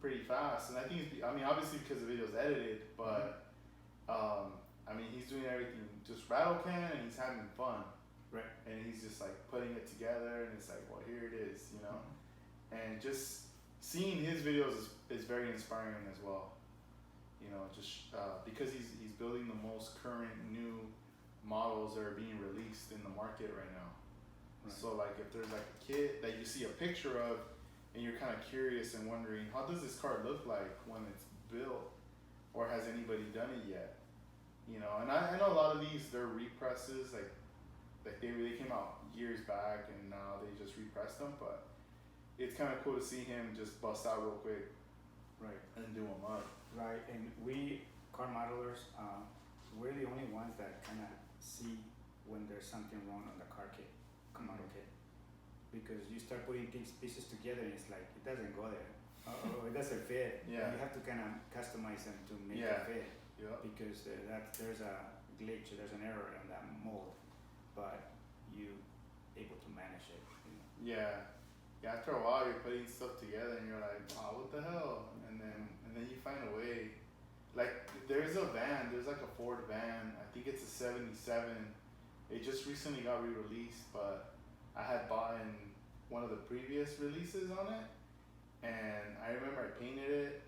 [SPEAKER 1] pretty fast, and I think I mean obviously because the video's edited, but I mean he's doing everything just rattle can, and he's having fun.
[SPEAKER 2] Right.
[SPEAKER 1] And he's just like putting it together, and it's like, well, here it is, you know. And just seeing his videos is very inspiring as well. You know, just because he's building the most current new models that are being released in the market right now.
[SPEAKER 2] Right.
[SPEAKER 1] So like if there's like a kit that you see a picture of, and you're kind of curious and wondering how does this car look like when it's built, or has anybody done it yet? You know, and I know a lot of these, they're represses, like they came out years back and now they just repressed them, but it's kind of cool to see him just bust out real quick,
[SPEAKER 2] Right.
[SPEAKER 1] and do them up.
[SPEAKER 2] Right, and we car modelers, we're the only ones that kind of see when there's something wrong on the car kit, model kit, because you start putting things pieces together and it's like it doesn't go there. Oh, it doesn't fit.
[SPEAKER 1] Yeah.
[SPEAKER 2] And you have to kind of customize them to make
[SPEAKER 1] Yeah.
[SPEAKER 2] it fit,
[SPEAKER 1] Yeah.
[SPEAKER 2] because there's a glitch, there's an error in that mold, but you able to manage it. You know?
[SPEAKER 1] Yeah. Yeah, after a while you're putting stuff together and you're like, oh, what the hell? And then you find a way. Like there's like a Ford van, I think it's a 77. It just recently got re-released, but I had bought in one of the previous releases on it, and I remember I painted it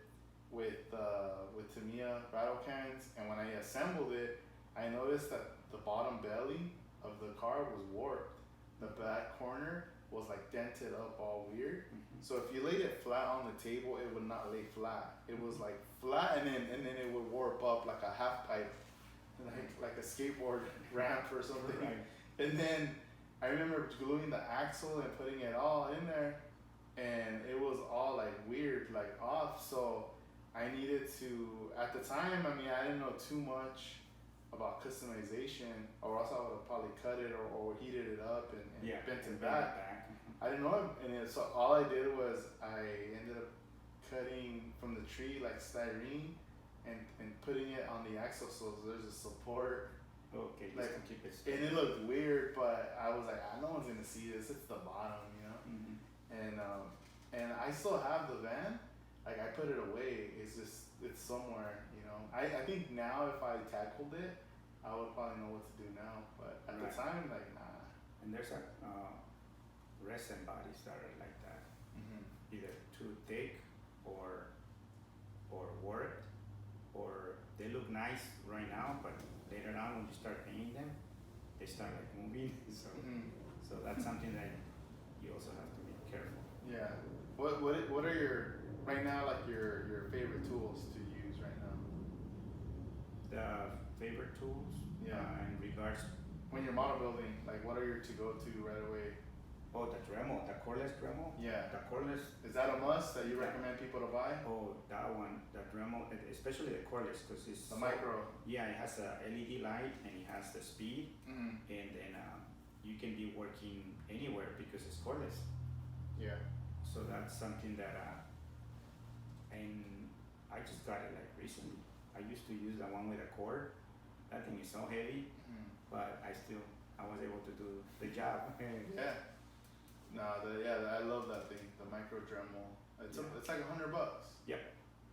[SPEAKER 1] with Tamiya rattle cans, and when I assembled it, I noticed that the bottom belly of the car was warped. The back corner was like dented up all weird. So if you laid it flat on the table, it would not lay flat. It was like flat, and then it would warp up like a half pipe, like a skateboard ramp or something.
[SPEAKER 2] Right.
[SPEAKER 1] And then I remember gluing the axle and putting it all in there, and it was all like weird, like off. So I needed to, at the time, I mean, I didn't know too much about customization, or else I would have probably cut it or heated it up and bent it back. I didn't know it, and so all I did was I ended up cutting from the tree like styrene and putting it on the axle, so there's a support.
[SPEAKER 2] Okay, just
[SPEAKER 1] Like,
[SPEAKER 2] to keep it straight.
[SPEAKER 1] And it looked weird, but I was like, no one's gonna see this. It's the bottom, you know. And I still have the van. Like I put it away. It's somewhere, you know. I think now if I tackled it, I would probably know what to do now. But at the time, like nah.
[SPEAKER 2] And there's a resin bodies that are like that, either too thick or warped, or they look nice right now, but later on when you start painting them, they start like moving. So that's something that you also have to be careful.
[SPEAKER 1] Yeah. What are your right now like your favorite tools to use right now?
[SPEAKER 2] The favorite tools,
[SPEAKER 1] Yeah.
[SPEAKER 2] in regards,
[SPEAKER 1] When you're model building, like what are your to go to right away?
[SPEAKER 2] oh, the Dremel, the cordless Dremel.
[SPEAKER 1] Yeah.
[SPEAKER 2] The cordless,
[SPEAKER 1] Is that a must that you
[SPEAKER 2] Yeah.
[SPEAKER 1] recommend people to buy?
[SPEAKER 2] oh, that one, the Dremel, especially the cordless, because it's
[SPEAKER 1] The micro.
[SPEAKER 2] Yeah, it has a LED light and it has the speed,
[SPEAKER 1] Mm-hmm.
[SPEAKER 2] and then you can be working anywhere because it's cordless.
[SPEAKER 1] Yeah.
[SPEAKER 2] So that's something that, and I just got it like recently. I used to use the one with a cord. That thing is so heavy, but I was able to do the job.
[SPEAKER 1] Yeah. No, I love that thing, the micro Dremel. It's like $100.
[SPEAKER 2] Yep.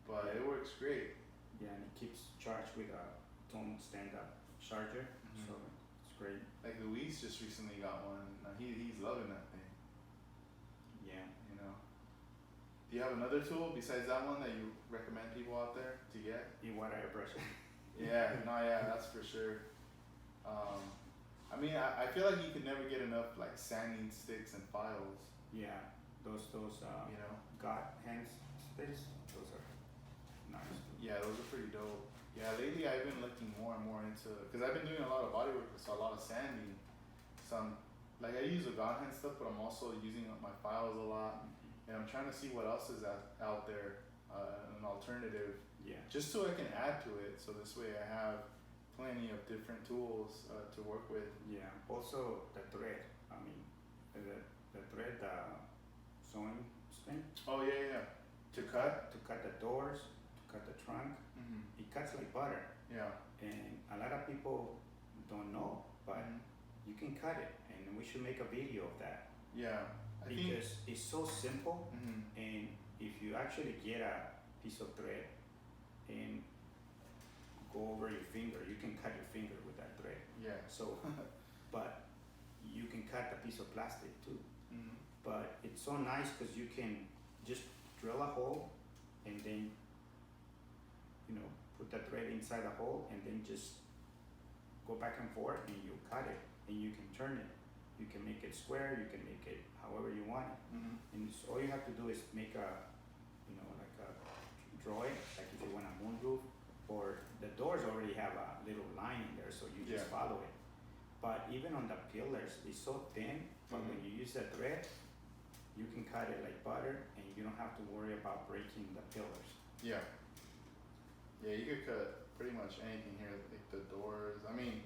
[SPEAKER 1] But it works great.
[SPEAKER 2] Yeah, and it keeps charged with a tone stand-up charger, so it's great.
[SPEAKER 1] Like Luis just recently got one. He's loving that thing.
[SPEAKER 2] Yeah.
[SPEAKER 1] You know. Do you have another tool besides that one that you recommend people out there to get?
[SPEAKER 2] E.81 airbrush.
[SPEAKER 1] Yeah. No. Yeah. That's for sure. I mean, I feel like you could never get enough like sanding sticks and files.
[SPEAKER 2] Yeah, those
[SPEAKER 1] You know.
[SPEAKER 2] God hands sticks, those are nice.
[SPEAKER 1] Yeah, those are pretty dope. Yeah, lately I've been looking more and more into, because I've been doing a lot of body work, so a lot of sanding. So like I use Agan stuff, but I'm also using my files a lot, and I'm trying to see what else is out there, an alternative,
[SPEAKER 2] Yeah.
[SPEAKER 1] just so I can add to it. So this way I have plenty of different tools to work with.
[SPEAKER 2] Yeah. Also the thread. I mean, the thread, sewing string.
[SPEAKER 1] Oh yeah. To cut.
[SPEAKER 2] To cut the doors, to cut the trunk.
[SPEAKER 1] Mm-hmm.
[SPEAKER 2] It cuts like butter.
[SPEAKER 1] Yeah.
[SPEAKER 2] And a lot of people don't know, but you can cut it, and we should make a video of that.
[SPEAKER 1] Yeah.
[SPEAKER 2] Because it's so simple,
[SPEAKER 1] Mm-hmm.
[SPEAKER 2] and if you actually get a piece of thread and go over your finger, you can cut your finger with that thread.
[SPEAKER 1] Yeah.
[SPEAKER 2] So, but you can cut a piece of plastic too.
[SPEAKER 1] Mm-hmm.
[SPEAKER 2] But it's so nice because you can just drill a hole and then, put the thread inside the hole and then just go back and forth and you cut it and you can turn it. You can make it square, you can make it however you want it.
[SPEAKER 1] Mm-hmm.
[SPEAKER 2] And so all you have to do is make draw it, like if you want a moonroof, or the doors already have a little line in there, so you just follow it. But even on the pillars, it's so thin, but when you use the thread, you can cut it like butter and you don't have to worry about breaking the pillars.
[SPEAKER 1] Yeah. Yeah, you could cut pretty much anything here, like the doors. I mean,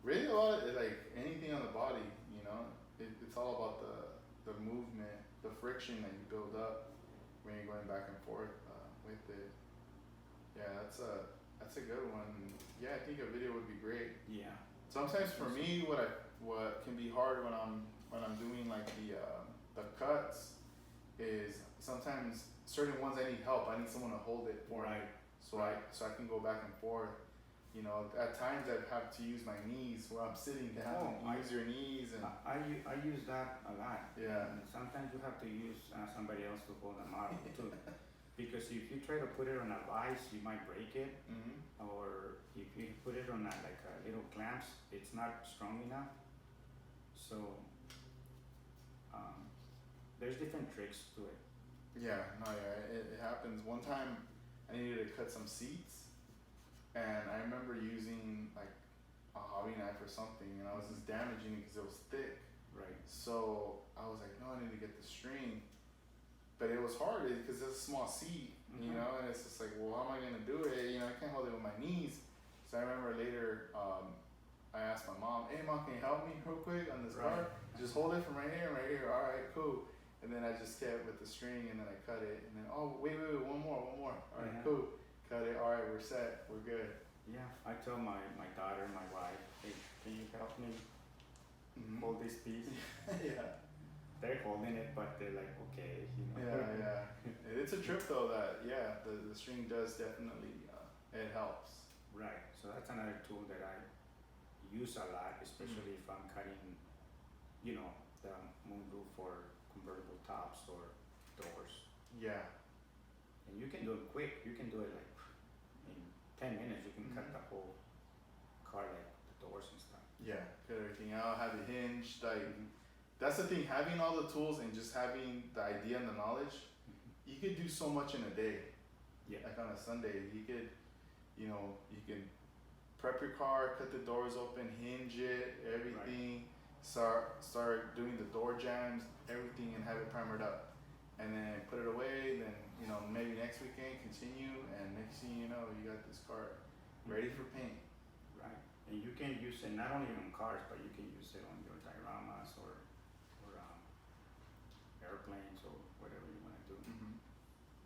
[SPEAKER 1] really a lot of, like anything on the body, it's all about the movement, the friction that you build up when you're going back and forth with it. Yeah, that's a good one. Yeah, I think a video would be great.
[SPEAKER 2] Yeah.
[SPEAKER 1] Sometimes for me, what can be hard when I'm doing like the cuts is sometimes certain ones I need help. I need someone to hold it for me, so I can go back and forth. At times I've had to use my knees where I'm sitting down. Use your knees and
[SPEAKER 2] I use that a lot.
[SPEAKER 1] Yeah.
[SPEAKER 2] And sometimes you have to use somebody else to hold the model too, because if you try to put it on a vise, you might break it.
[SPEAKER 1] Mm-hmm.
[SPEAKER 2] Or if you put it on like a little clamps, it's not strong enough. So there's different tricks to it.
[SPEAKER 1] Yeah, no, yeah, it happens. One time I needed to cut some seats, and I remember using like a hobby knife or something, and I was just damaging it because it was thick.
[SPEAKER 2] Right.
[SPEAKER 1] So I was like, no, I need to get the string. But it was hard because it's a small seat, and it's just like, well, how am I going to do it? I can't hold it with my knees. So I remember later, I asked my mom, hey, Mom, can you help me real quick on this car? Just hold it from right here and right here. All right, cool. And then I just kept with the string, and then I cut it. And then, oh, wait, one more. All right, cool. Cut it. All right, we're set. We're good.
[SPEAKER 2] Yeah, I tell my daughter, my wife, hey, can you help me hold this piece?
[SPEAKER 1] Yeah.
[SPEAKER 2] They're holding it, but they're like, okay,
[SPEAKER 1] Yeah. It's a trip though that, the string does definitely, it helps.
[SPEAKER 2] Right. So that's another tool that I use a lot, especially if I'm cutting, the moonroof for convertible tops or doors.
[SPEAKER 1] Yeah.
[SPEAKER 2] And you can do it quick. You can do it like in 10 minutes. You can cut the whole car, like the doors and stuff.
[SPEAKER 1] Yeah. Cut everything out. Have it hinged. Like that's the thing. Having all the tools and just having the idea and the knowledge, you could do so much in a day.
[SPEAKER 2] Yeah.
[SPEAKER 1] Like on a Sunday, you could, you can prep your car, cut the doors open, hinge it, everything. Start doing the door jams, everything, and have it primered up, and then put it away. Then maybe next weekend continue, and next thing you know, you got this car ready for paint.
[SPEAKER 2] Right, and you can use it not only on cars, but you can use it on your dioramas or airplanes or whatever you want to do.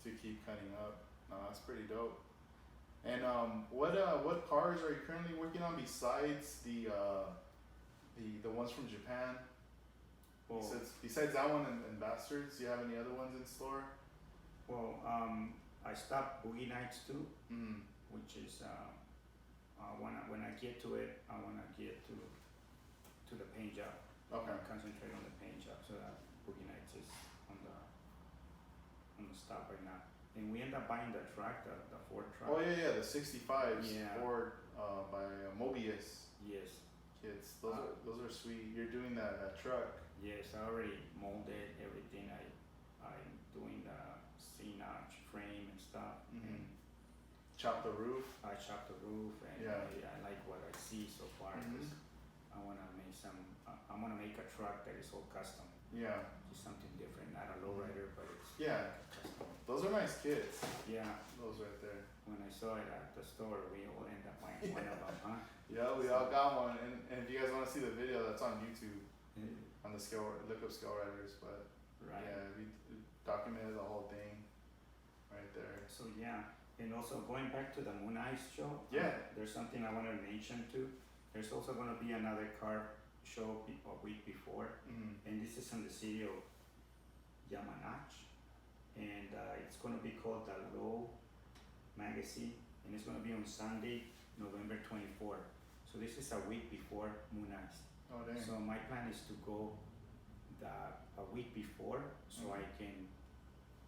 [SPEAKER 1] To keep cutting up. No, that's pretty dope. And what cars are you currently working on besides the ones from Japan?
[SPEAKER 2] Well,
[SPEAKER 1] besides that one and Bastards, do you have any other ones in store?
[SPEAKER 2] Well, I stopped Boogie Nights too, which is when I get to it, I want to get to the paint job.
[SPEAKER 1] Okay.
[SPEAKER 2] Concentrate on the paint job, so that Boogie Nights is on the stop right now. And we end up buying the truck, the Ford truck.
[SPEAKER 1] Oh yeah, the 65s,
[SPEAKER 2] Yeah.
[SPEAKER 1] Ford by Mobius.
[SPEAKER 2] Yes.
[SPEAKER 1] Kids, those are sweet. You're doing that truck.
[SPEAKER 2] Yes, I already molded everything. I'm doing the C-notch frame and stuff. And
[SPEAKER 1] Chop the roof.
[SPEAKER 2] I chopped the roof, and
[SPEAKER 1] Yeah.
[SPEAKER 2] I like what I see so far. 'Cause, I wanna make some. I wanna make a truck that is all custom,
[SPEAKER 1] Yeah.
[SPEAKER 2] just something different, not a lowrider, but it's
[SPEAKER 1] Yeah.
[SPEAKER 2] custom.
[SPEAKER 1] Those are nice kits.
[SPEAKER 2] Yeah.
[SPEAKER 1] Those right there.
[SPEAKER 2] When I saw it at the store, we all end up buying one of them, huh?
[SPEAKER 1] Yeah, we all got one. And if you guys want to see the video, that's on YouTube on the look up ScaleRiders. But
[SPEAKER 2] Right.
[SPEAKER 1] yeah, we documented the whole thing right there.
[SPEAKER 2] So yeah, and also going back to the Moon Ice show.
[SPEAKER 1] Yeah.
[SPEAKER 2] There's something I want to mention too. There's also going to be another car show a week before, and this is in the city of Yamanach, and it's going to be called the Low Magazine, and it's going to be on Sunday, November 24th. So this is a week before Moon Ice.
[SPEAKER 1] Oh dang.
[SPEAKER 2] So my plan is to go a week before, so I can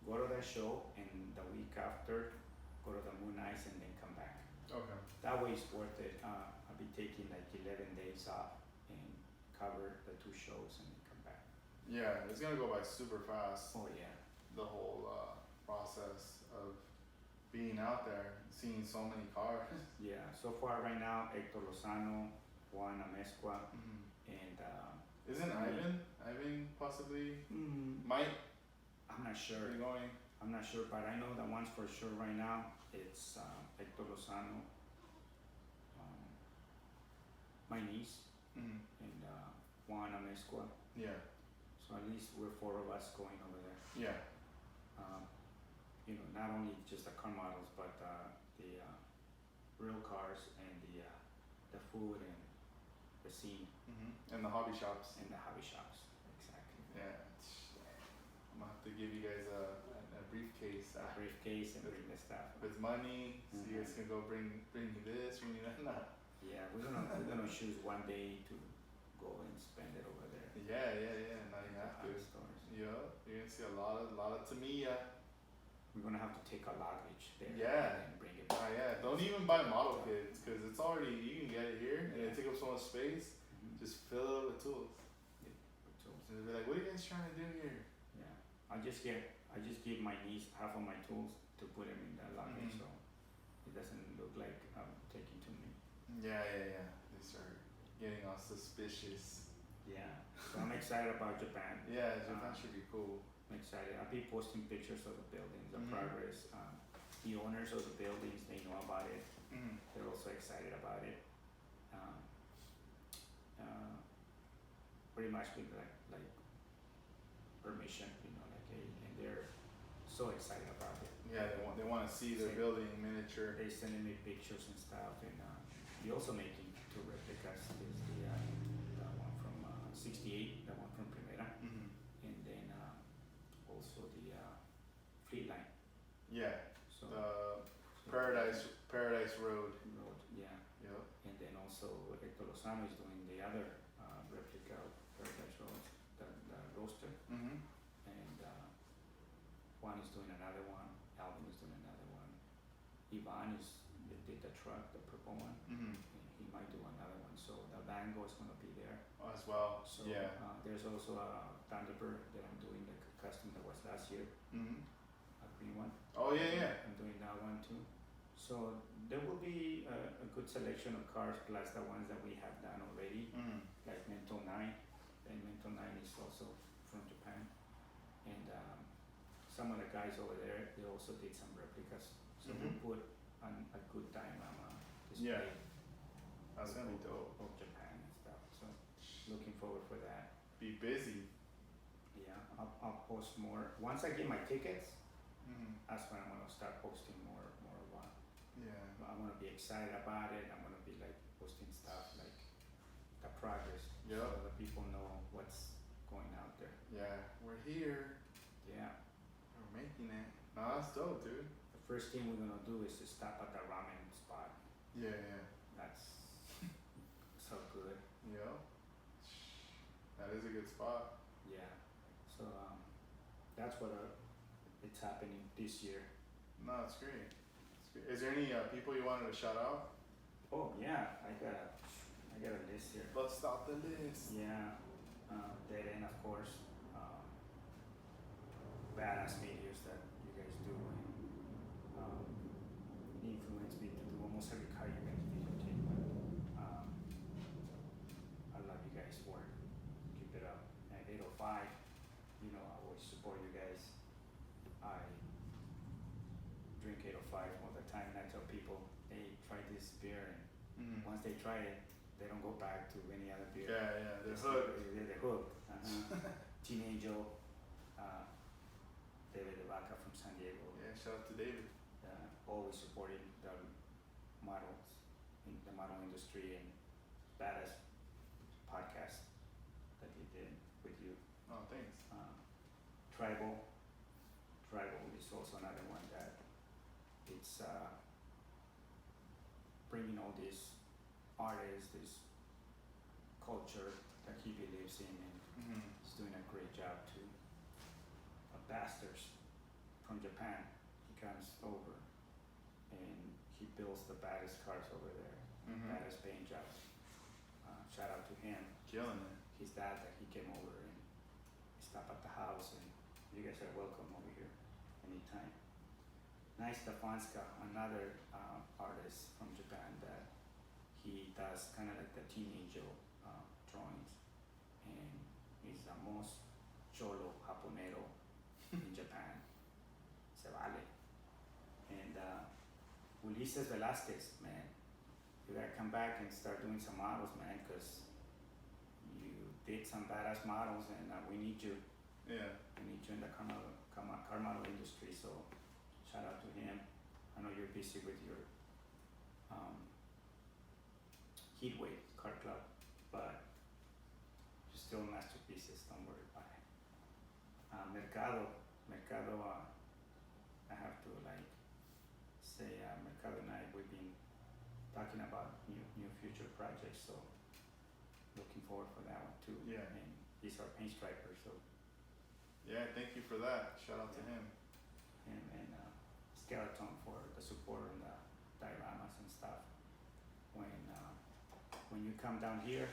[SPEAKER 2] go to that show, and the week after go to the Moon Ice and then come back.
[SPEAKER 1] Okay.
[SPEAKER 2] That way it's worth it. I'll be taking like 11 days off and cover the two shows and then come back.
[SPEAKER 1] Yeah, it's gonna go by super fast.
[SPEAKER 2] Oh yeah.
[SPEAKER 1] The whole process of being out there, seeing so many cars.
[SPEAKER 2] Yeah. So far right now, Hector Lozano, Juan Amezcua, and
[SPEAKER 1] Isn't Ivan possibly might
[SPEAKER 2] I'm not sure.
[SPEAKER 1] be going?
[SPEAKER 2] I'm not sure, but I know the ones for sure right now. It's Hector Lozano, my niece, and Juan Amezcua.
[SPEAKER 1] Yeah.
[SPEAKER 2] So at least we're 4 of us going over there.
[SPEAKER 1] Yeah.
[SPEAKER 2] You know, not only just the car models, but the real cars and the food and the scene
[SPEAKER 1] And the hobby shops.
[SPEAKER 2] and the hobby shops. Exactly.
[SPEAKER 1] Yeah. I'm gonna have to give you guys a briefcase
[SPEAKER 2] A briefcase and bring the stuff.
[SPEAKER 1] with money, so you guys can go bring you this, bring you that. Nah.
[SPEAKER 2] Yeah, we're gonna choose one day to go and spend it over there.
[SPEAKER 1] Yeah. Now you have to.
[SPEAKER 2] Hobby stores.
[SPEAKER 1] Yeah, you're gonna see a lot of Tamiya.
[SPEAKER 2] We're gonna have to take a luggage there.
[SPEAKER 1] Yeah.
[SPEAKER 2] And bring it back.
[SPEAKER 1] Yeah. Don't even buy model kits because it's already you can get it here and it take up so much space. Just fill it with tools.
[SPEAKER 2] So,
[SPEAKER 1] And they'll be like, "What are you guys trying to do here?"
[SPEAKER 2] yeah, I just give my niece half of my tools to put them in the luggage, so it doesn't look like I'm taking too many.
[SPEAKER 1] Yeah. They start getting all suspicious.
[SPEAKER 2] Yeah, so I'm excited about Japan.
[SPEAKER 1] Yeah, Japan should be cool.
[SPEAKER 2] I'm excited. I'll be posting pictures of the buildings, the progress. The owners of the buildings, they know about it. They're also excited about it. Pretty much with like permission, you know, like and they're so excited about it.
[SPEAKER 1] Yeah, they want to see their
[SPEAKER 2] Same.
[SPEAKER 1] building in miniature.
[SPEAKER 2] They sending me pictures and stuff, and we also making 2 replicas. There's the one from '68, the one from Primera, and then also the Fleet Line.
[SPEAKER 1] Yeah,
[SPEAKER 2] So
[SPEAKER 1] Paradise Road.
[SPEAKER 2] yeah.
[SPEAKER 1] Yep.
[SPEAKER 2] And then also Hector Lozano is doing the other replica of Paradise Road, the roaster, and Juan is doing another one. Alvin is doing another one. Ivan did the truck, the purple one. And he might do another one. So the Vango is gonna be there.
[SPEAKER 1] As well.
[SPEAKER 2] So
[SPEAKER 1] Yeah.
[SPEAKER 2] there's also a Thunderbird that I'm doing the custom that was last year, a green one.
[SPEAKER 1] Oh yeah.
[SPEAKER 2] I'm doing that one too. So there will be a good selection of cars plus the ones that we have done already, like Mental 9. And Mental 9 is also from Japan. And some of the guys over there, they also did some replicas. So we put a good time on display.
[SPEAKER 1] Yeah. That's gonna be dope.
[SPEAKER 2] Of Japan and stuff. So looking forward for that.
[SPEAKER 1] Be busy.
[SPEAKER 2] Yeah, I'll post more. Once I get my tickets, that's when I'm gonna start posting more about.
[SPEAKER 1] Yeah.
[SPEAKER 2] I'm gonna be excited about it. I'm gonna be like posting stuff like the progress,
[SPEAKER 1] Yep.
[SPEAKER 2] so that people know what's going out there.
[SPEAKER 1] Yeah. We're here.
[SPEAKER 2] Yeah.
[SPEAKER 1] We're making it. No, that's dope, dude.
[SPEAKER 2] The first thing we're gonna do is to stop at the ramen spot.
[SPEAKER 1] Yeah.
[SPEAKER 2] That's so good.
[SPEAKER 1] Yep. That is a good spot.
[SPEAKER 2] Yeah. So that's what it's happening this year.
[SPEAKER 1] No, it's great. It's great. Is there any people you wanted to shout out?
[SPEAKER 2] Oh yeah, I got a list here.
[SPEAKER 1] Bust out the list.
[SPEAKER 2] Yeah, Dead End, of course. Badass videos that you guys do, and influenced me to do almost every car you guys videotape. I Once they try it, they don't go back to any other beer.
[SPEAKER 1] Yeah, they're hooked.
[SPEAKER 2] They're hooked. Teen Angel, David Vaca from San Diego.
[SPEAKER 1] Yeah, shout out to David.
[SPEAKER 2] Always supporting the models in the model industry, and badass podcast that he did with you.
[SPEAKER 1] Oh, thanks.
[SPEAKER 2] Tribal is also another one that it's bringing all these artists, this culture that he believes in, and he's doing a great job too. Bastards from Japan, he comes over and he builds the baddest cars over there, baddest paint jobs. Shout out to him.
[SPEAKER 1] Killing it.
[SPEAKER 2] His dad, that he came over and stopped at the house, and you guys are welcome over here anytime. Nice Stefanska, another artist from Japan that he does kind of like the Teen Angel drawings, and he's the most cholo japonero in Japan. Se vale. And Ulises Velasquez, man, you gotta come back and start doing some models, man, because you did some badass models, and we need you.
[SPEAKER 1] Yeah.
[SPEAKER 2] We need you in the car model industry, so shout out to him. I know you're busy with your Heatwave car club, but you're still masterpieces, don't worry about it. Mercado, I have to say, Mercado and I, we've been talking about new future projects, so looking forward for that one too.
[SPEAKER 1] Yeah.
[SPEAKER 2] And he's our paint striper, so.
[SPEAKER 1] Yeah, thank you for that. Shout out to him.
[SPEAKER 2] And Skeleton for the support on the Dioramas and stuff. When you come down here,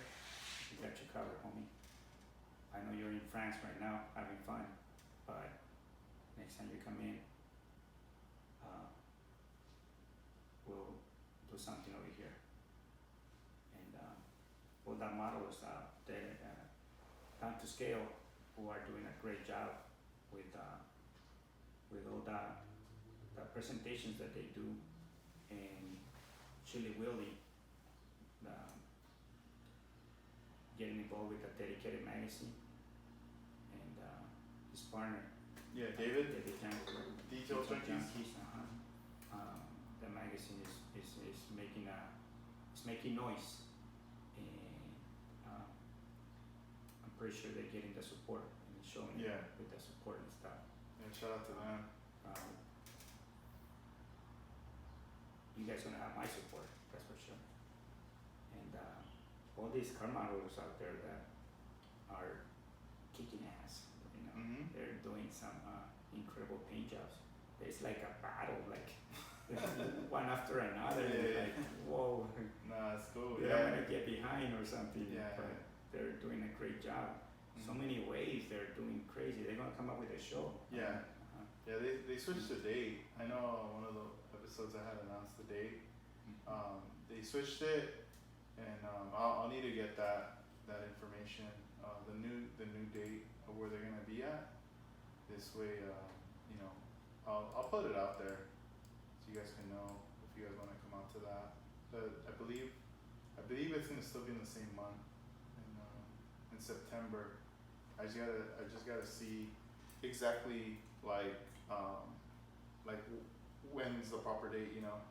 [SPEAKER 2] we got you covered, homie. I know you're in France right now having fun, but next time you come in, we'll do something over here. And all the models down to scale, who are doing a great job with all the presentations that they do, and Chili Willy, getting involved with a dedicated magazine, and his partner.
[SPEAKER 1] Yeah, David.
[SPEAKER 2] Janko,
[SPEAKER 1] Detail Junkies.
[SPEAKER 2] The magazine is making noise, and I'm pretty sure they're getting the support and showing it with the support and stuff.
[SPEAKER 1] Yeah, shout out to them.
[SPEAKER 2] You guys gonna have my support, that's for sure. And all these car models out there that are kicking ass, you know, they're doing some incredible paint jobs. It's like a battle, like one after another. Like, whoa.
[SPEAKER 1] Nah, it's cool.
[SPEAKER 2] They're gonna get behind or something.
[SPEAKER 1] Yeah.
[SPEAKER 2] But they're doing a great job. So many ways they're doing crazy. They're gonna come up with a show.
[SPEAKER 1] Yeah. Yeah, they switched the date. I know one of the episodes I had announced the date. They switched it, and I'll need to get that information, the new date of where they're gonna be at. This way, you know, I'll put it out there so you guys can know if you guys want to come out to that. But I believe it's gonna still be in the same month, in September. I just gotta see exactly like when's the proper date, you know.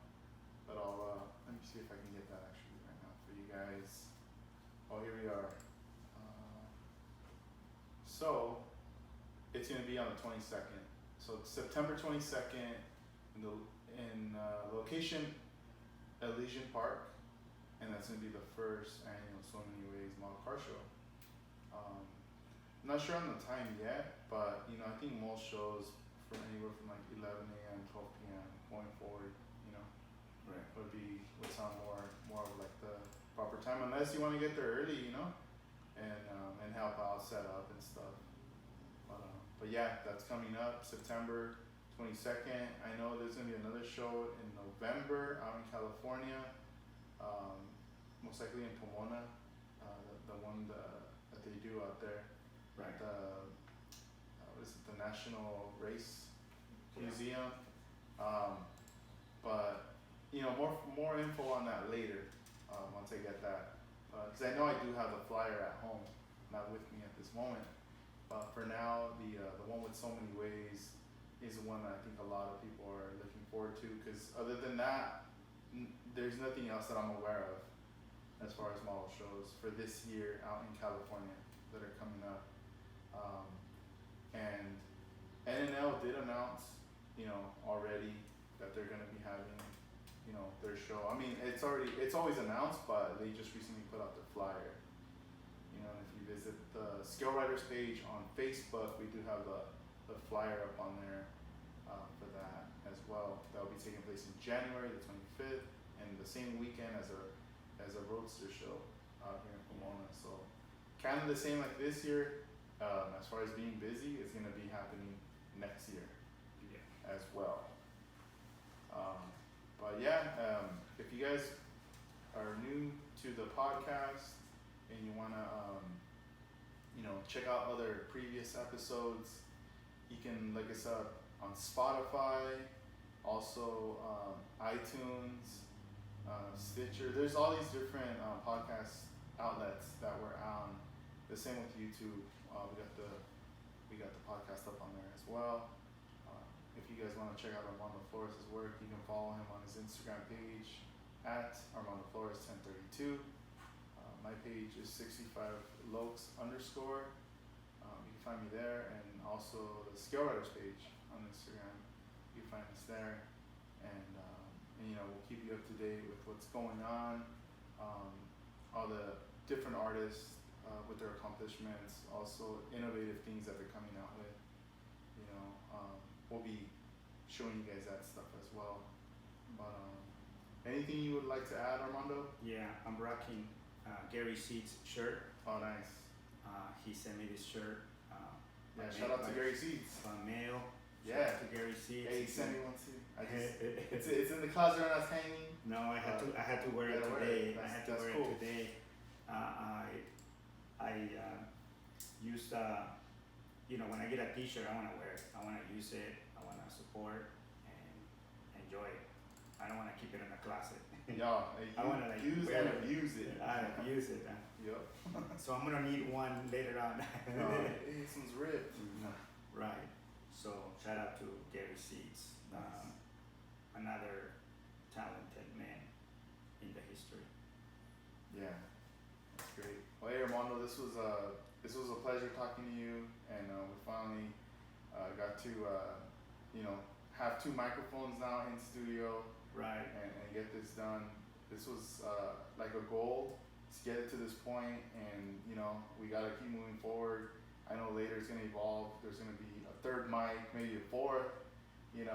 [SPEAKER 1] But I'll let me see if I can get that actually right now for you guys. Oh, here we are. So it's gonna be on the 22nd. So it's September 22nd in location Elysian Park, and that's gonna be the first annual So Many Ways Model Car Show. I'm not sure on the time yet, but you know, I think most shows from anywhere from like 11 a.m., 12 p.m. going forward, you know, would sound more of like the proper time, unless you want to get there early, you know, and help out, set up and stuff. But yeah, that's coming up September 22nd. I know there's gonna be another show in November out in California, most likely in Pomona, the one that they do out there.
[SPEAKER 2] Right.
[SPEAKER 1] What is it? The National Race Museum. But you know, more info on that later. once I get that. Because I know I do have the flyer at home, not with me at this moment. But for now, the one with so many ways is the one that I think a lot of people are looking forward to. Because other than that, there's nothing else that I'm aware of as far as model shows for this year out in California that are coming up. And NNL did announce, already that they're going to be having, their show. I mean, it's always announced, but they just recently put out the flyer. If you visit the ScaleRiders page on Facebook, we do have the flyer up on there for that as well. That will be taking place in January the 25th, and the same weekend as a roadster show out here in Pomona. So kind of the same like this year. As far as being busy, it's going to be happening next year as well. But yeah, if you guys are new to the podcast and you want to, check out other previous episodes, you can look us up on Spotify, also iTunes, Stitcher. There's all these different podcast outlets that we're on. The same with YouTube. We got the podcast up on there as well. If you guys want to check out Armando Flores' work, you can follow him on his Instagram page at Armando Flores 1032. My page is 65lokes_. You can find me there, and also the ScaleRiders page on Instagram. You can find us there, and we'll keep you up to date with what's going on, all the different artists with their accomplishments, also innovative things that they're coming out with. We'll be showing you guys that stuff as well. But anything you would like to add, Armando?
[SPEAKER 2] Yeah, I'm rocking Gary Seeds' shirt.
[SPEAKER 1] Oh, nice.
[SPEAKER 2] He sent me this shirt.
[SPEAKER 1] Shout out to Gary Seeds.
[SPEAKER 2] By mail.
[SPEAKER 1] Yeah.
[SPEAKER 2] Shout out to Gary Seeds.
[SPEAKER 1] Hey, he sent me one too. It's in the closet and it's hanging.
[SPEAKER 2] No, I had to wear it today. I had to wear it today. I used when I get a T-shirt, I want to wear it. I want to use it. I want to support and enjoy it. I don't want to keep it in the closet.
[SPEAKER 1] Yeah,
[SPEAKER 2] I want to
[SPEAKER 1] use
[SPEAKER 2] wear
[SPEAKER 1] and abuse it.
[SPEAKER 2] I abuse it.
[SPEAKER 1] Yep.
[SPEAKER 2] So I'm gonna need one later on.
[SPEAKER 1] This one's ripped.
[SPEAKER 2] Right. So shout out to Gary Seeds, another talented man in the history.
[SPEAKER 1] Yeah, that's great. Well, hey Armando, this was a pleasure talking to you, and we finally got to have two microphones now in studio.
[SPEAKER 2] Right.
[SPEAKER 1] And get this done. This was like a goal to get it to this point, and we gotta keep moving forward. I know later it's gonna evolve. There's gonna be a third mic, maybe a fourth, and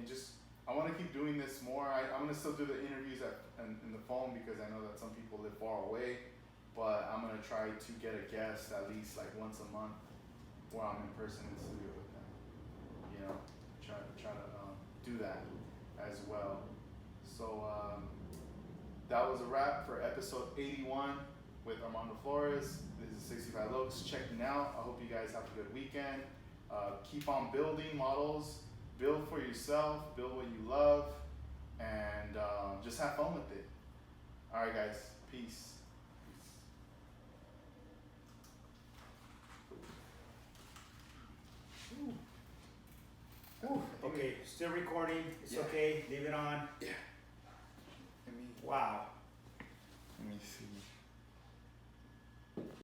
[SPEAKER 1] just I want to keep doing this more. I'm gonna still do the interviews in the phone because I know that some people live far away, but I'm gonna try to get a guest at least like once a month where I'm in person in the studio with them. Try to do that as well. So that was a wrap for episode 81 with Armando Flores. This is 65 Lokes checking out. I hope you guys have a good weekend. Keep on building models. Build for yourself. Build what you love. And just have fun with it. All right, guys. Peace.
[SPEAKER 2] Okay, still recording. It's okay. Leave it on.
[SPEAKER 1] Yeah.
[SPEAKER 2] Wow.